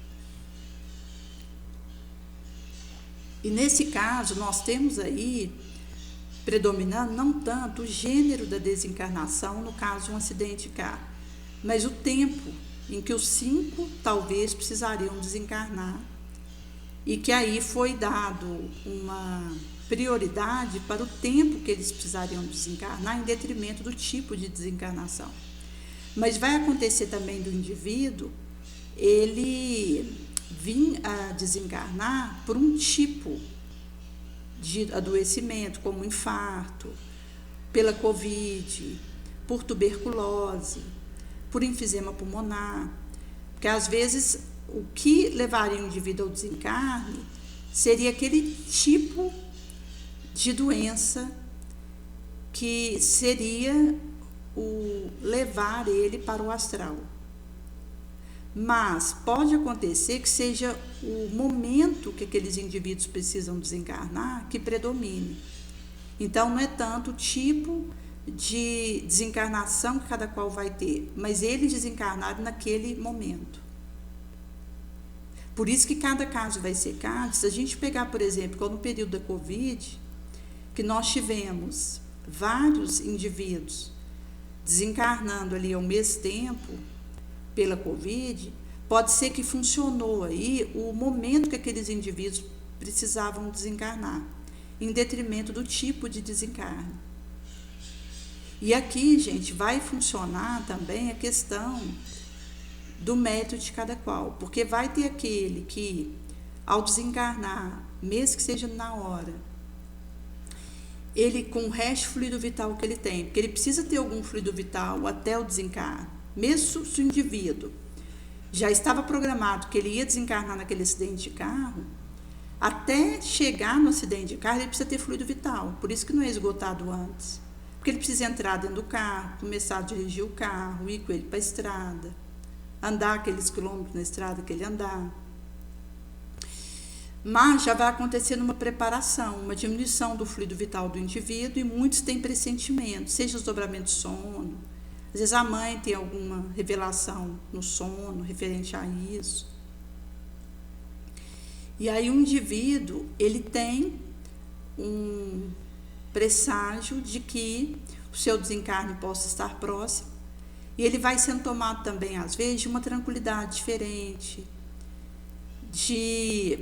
E nesse caso, nós temos aí, predominando não tanto o gênero da desencarnação, no caso um acidente de carro, mas o tempo em que os 5 talvez precisariam desencarnar e que aí foi dado uma prioridade para o tempo que eles precisariam desencarnar em detrimento do tipo de desencarnação. Mas vai acontecer também do indivíduo ele vir a desencarnar por um tipo de adoecimento, como infarto, pela Covid, por tuberculose, por enfisema pulmonar, porque às vezes o que levaria o indivíduo ao desencarne seria aquele tipo de doença que seria o levar ele para o astral. Mas pode acontecer que seja o momento que aqueles indivíduos precisam desencarnar que predomine. Então não é tanto o tipo de desencarnação que cada qual vai ter, mas eles desencarnaram naquele momento. Por isso que cada caso vai ser caso. Se a gente pegar, por exemplo, como no período da Covid, que nós tivemos vários indivíduos desencarnando ali ao mesmo tempo pela Covid, pode ser que funcionou aí o momento que aqueles indivíduos precisavam desencarnar, em detrimento do tipo de desencarne. E aqui, gente, vai funcionar também a questão do método de cada qual, porque vai ter aquele que, ao desencarnar, mesmo que seja na hora, ele com o resto do fluido vital que ele tem, porque ele precisa ter algum fluido vital até o desencarne, mesmo se o indivíduo já estava programado que ele ia desencarnar naquele acidente de carro, até chegar no acidente de carro ele precisa ter fluido vital, por isso que não é esgotado antes, porque ele precisa entrar dentro do carro, começar a dirigir o carro, ir com ele para a estrada, andar aqueles quilômetros na estrada que ele andar. Mas já vai acontecer uma preparação, uma diminuição do fluido vital do indivíduo e muitos têm pressentimento, seja os dobramentos de sono, às vezes a mãe tem alguma revelação no sono referente a isso. E aí o indivíduo, ele tem um presságio de que o seu desencarne possa estar próximo e ele vai sendo tomado também, às vezes, de uma tranquilidade diferente, de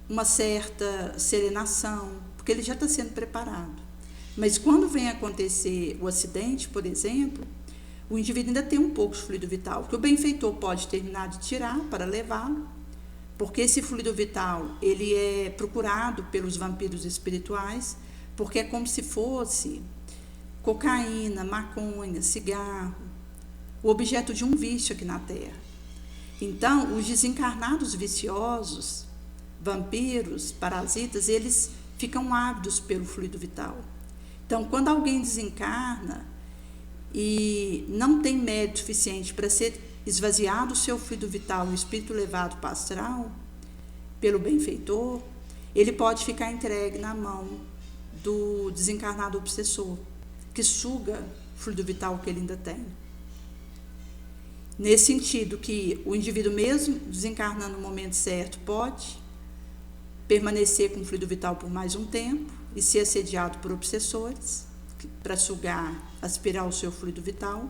uma certa serenação, porque ele já está sendo preparado. Mas quando vem acontecer o acidente, por exemplo, o indivíduo ainda tem um pouco de fluido vital, que o benfeitor pode terminar de tirar para levá-lo, porque esse fluido vital ele é procurado pelos vampiros espirituais, porque é como se fosse cocaína, maconha, cigarro, o objeto de um vício aqui na Terra. Então, os desencarnados viciosos, vampiros, parasitas, eles ficam ávidos pelo fluido vital. Então, quando alguém desencarna e não tem mérito suficiente para ser esvaziado o seu fluido vital, o espírito levado para o astral, pelo benfeitor, ele pode ficar entregue na mão do desencarnado obsessor, que suga o fluido vital que ele ainda tem. Nesse sentido que o indivíduo, mesmo desencarnando no momento certo, pode permanecer com o fluido vital por mais um tempo e ser assediado por obsessores para sugar, aspirar o seu fluido vital,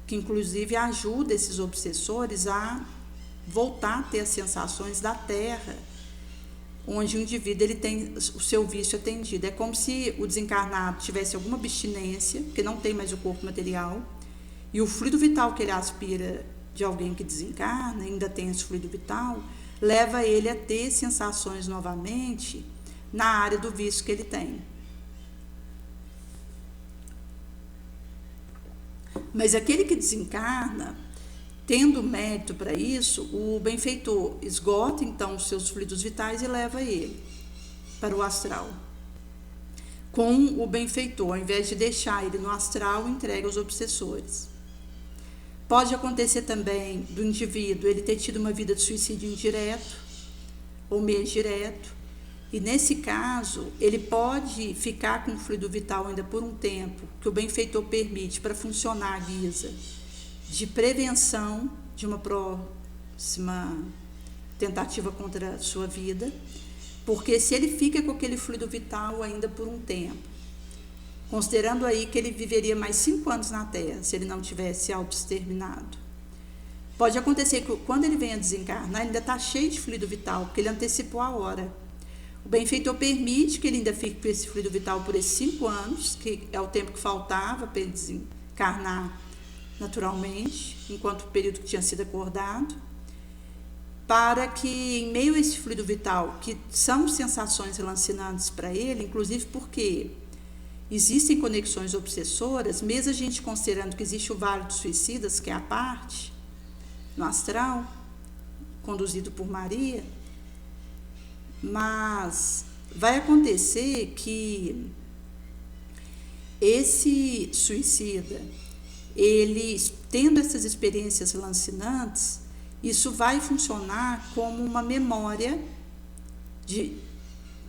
que inclusive ajuda esses obsessores a voltar a ter as sensações da Terra, onde o indivíduo ele tem o seu vício atendido. É como se o desencarnado tivesse alguma abstinência, porque não tem mais o corpo material, e o fluido vital que ele aspira de alguém que desencarna, ainda tem esse fluido vital, leva ele a ter sensações novamente na área do vício que ele tem. Mas aquele que desencarna, tendo mérito para isso, o benfeitor esgota então os seus fluidos vitais e leva ele para o astral. Com o benfeitor, ao invés de deixar ele no astral, entrega aos obsessores. Pode acontecer também do indivíduo ele ter tido uma vida de suicídio indireto ou meio direto, e nesse caso ele pode ficar com o fluido vital ainda por um tempo, que o benfeitor permite para funcionar à guisa de prevenção de uma próxima tentativa contra a sua vida, porque se ele fica com aquele fluido vital ainda por um tempo, considerando aí que ele viveria mais 5 anos na Terra, se ele não tivesse auto-exterminado, pode acontecer que quando ele venha desencarnar, ele ainda está cheio de fluido vital, porque ele antecipou a hora. O benfeitor permite que ele ainda fique com esse fluido vital por esses 5 anos, que é o tempo que faltava para ele desencarnar naturalmente, enquanto o período que tinha sido acordado, para que em meio a esse fluido vital, que são sensações lancinantes para ele, inclusive porque existem conexões obsessoras, mesmo a gente considerando que existe o Vale dos Suicidas, que é a parte no astral, conduzido por Maria, mas vai acontecer que esse suicida, ele tendo essas experiências lancinantes, isso vai funcionar como uma memória de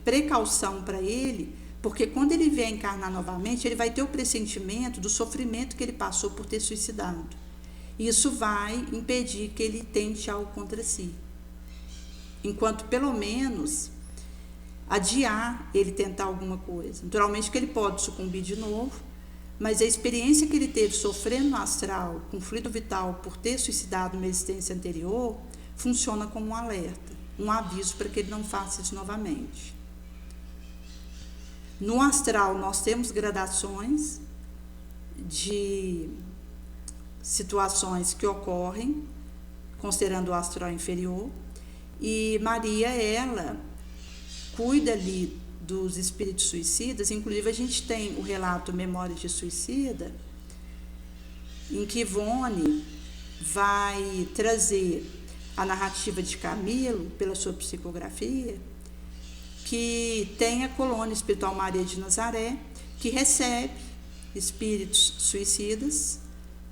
precaução para ele, porque quando ele vier encarnar novamente, ele vai ter o pressentimento do sofrimento que ele passou por ter suicidado. Isso vai impedir que ele tente algo contra si. Enquanto, pelo menos, adiar ele tentar alguma coisa. Naturalmente que ele pode sucumbir de novo, mas a experiência que ele teve sofrendo no astral, com fluido vital, por ter suicidado numa existência anterior, funciona como um alerta, um aviso para que ele não faça isso novamente. No astral, nós temos gradações de situações que ocorrem, considerando o astral inferior, e Maria, ela cuida ali dos espíritos suicidas. Inclusive a gente tem o relato Memórias de Suicida, em que Ivone vai trazer a narrativa de Camilo, pela sua psicografia, que tem a colônia espiritual Maria de Nazaré, que recebe espíritos suicidas,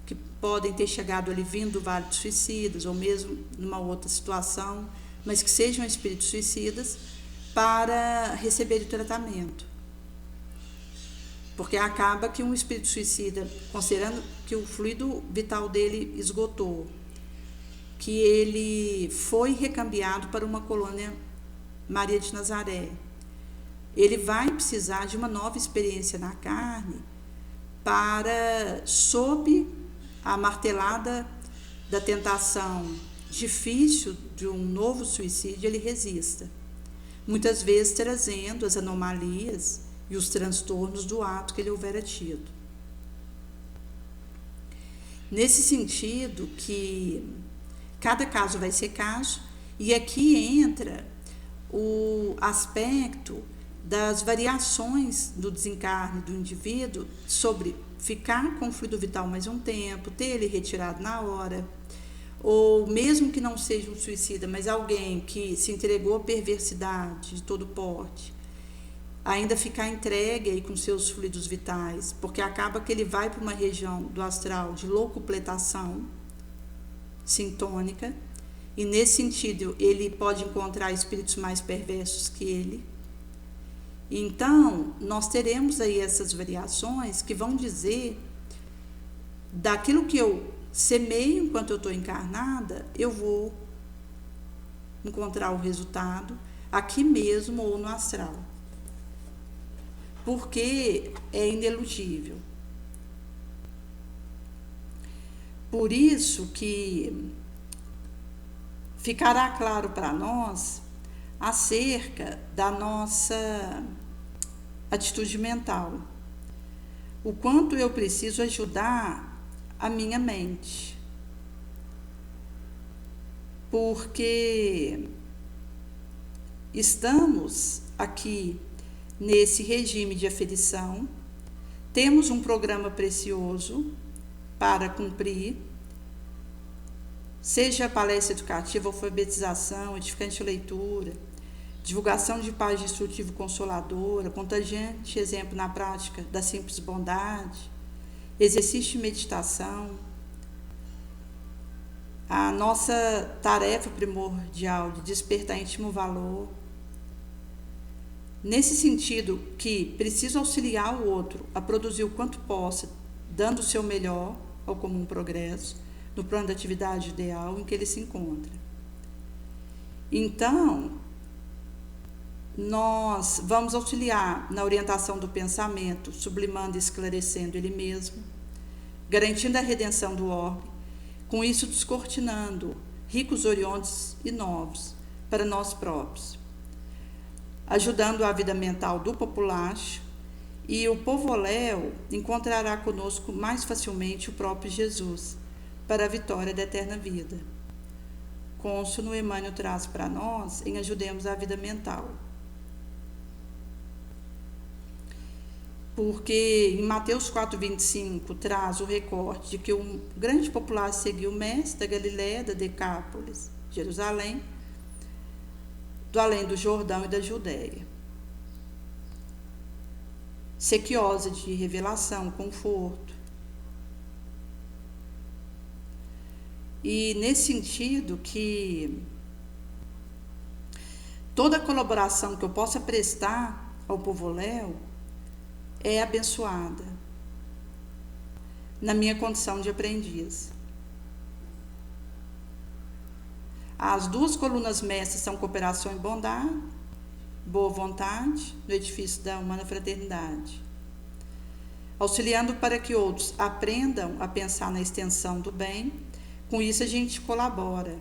que podem ter chegado ali vindo do Vale dos Suicidas, ou mesmo numa outra situação, mas que sejam espíritos suicidas, para receber o tratamento. Porque acaba que um espírito suicida, considerando que o fluido vital dele esgotou, que ele foi recambiado para uma colônia Maria de Nazaré, ele vai precisar de uma nova experiência na carne para, sob a martelada da tentação difícil de um novo suicídio, ele resista. Muitas vezes trazendo as anomalias e os transtornos do ato que ele houvera tido. Nesse sentido que cada caso vai ser caso, e aqui entra o aspecto das variações do desencarne do indivíduo sobre ficar com o fluido vital mais um tempo, ter ele retirado na hora, ou mesmo que não seja um suicida, mas alguém que se entregou à perversidade de todo porte, ainda ficar entregue aí com seus fluidos vitais, porque acaba que ele vai para uma região do astral de locupletação sintônica, e nesse sentido ele pode encontrar espíritos mais perversos que ele. Então, nós teremos aí essas variações que vão dizer daquilo que eu semeio enquanto eu estou encarnada, eu vou encontrar o resultado aqui mesmo ou no astral. Porque é ineludível. Por isso que ficará claro para nós acerca da nossa atitude mental. O quanto eu preciso ajudar a minha mente. Porque estamos aqui nesse regime de aferição, temos um programa precioso para cumprir, seja palestra educativa, alfabetização, edificante de leitura, divulgação de página instrutiva consoladora, contagiante exemplo na prática da simples bondade, exercício de meditação. A nossa tarefa primordial de despertar íntimo valor. Nesse sentido que preciso auxiliar o outro a produzir o quanto possa, dando o seu melhor ao comum progresso, no plano da atividade ideal em que ele se encontra. Então, nós vamos auxiliar na orientação do pensamento, sublimando e esclarecendo ele mesmo, garantindo a redenção do orbe, com isso descortinando ricos horizontes e novos para nós próprios, ajudando a vida mental do populacho, e o povoléu encontrará conosco mais facilmente o próprio Jesus, para a vitória da eterna vida. Cônsono Emmanuel traz para nós em Ajudemos a Vida Mental. Porque em Mateus 4,25 traz o recorte de que um grande popular seguiu o mestre da Galiléia, da Decápolis, Jerusalém, do além do Jordão e da Judéia. Sequiosa de revelação, conforto. E nesse sentido que toda colaboração que eu possa prestar ao povoléu é abençoada na minha condição de aprendiz. As duas colunas mestras são cooperação e bondade, boa vontade, no edifício da humana fraternidade, auxiliando para que outros aprendam a pensar na extensão do bem. Com isso a gente colabora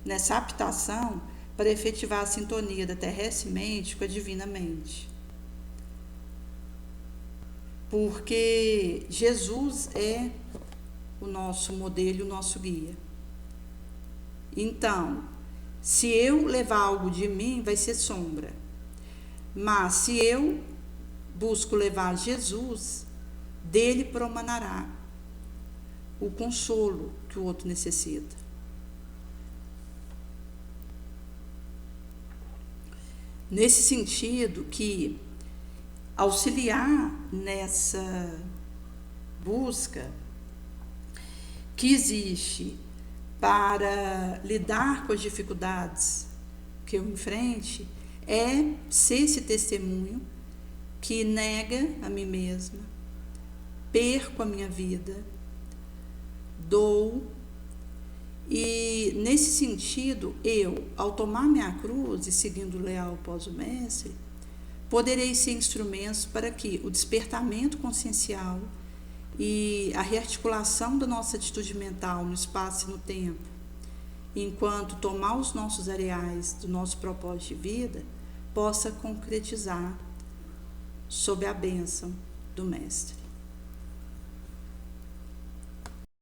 nessa aptação para efetivar a sintonia da terrestre mente com a divina mente. Porque Jesus é o nosso modelo e o nosso guia. Então, se eu levar algo de mim, vai ser sombra. Mas se eu busco levar Jesus, dele promanará o consolo que o outro necessita. Nesse sentido que auxiliar nessa busca que existe para lidar com as dificuldades que eu enfrente é ser esse testemunho que nega a mim mesma, perco a minha vida, dou, e nesse sentido eu, ao tomar minha cruz e seguindo leal após o mestre, poderei ser instrumentos para que o despertamento consciencial e a rearticulação da nossa atitude mental no espaço e no tempo, enquanto tomar os nossos areais do nosso propósito de vida, possa concretizar sob a bênção do Mestre.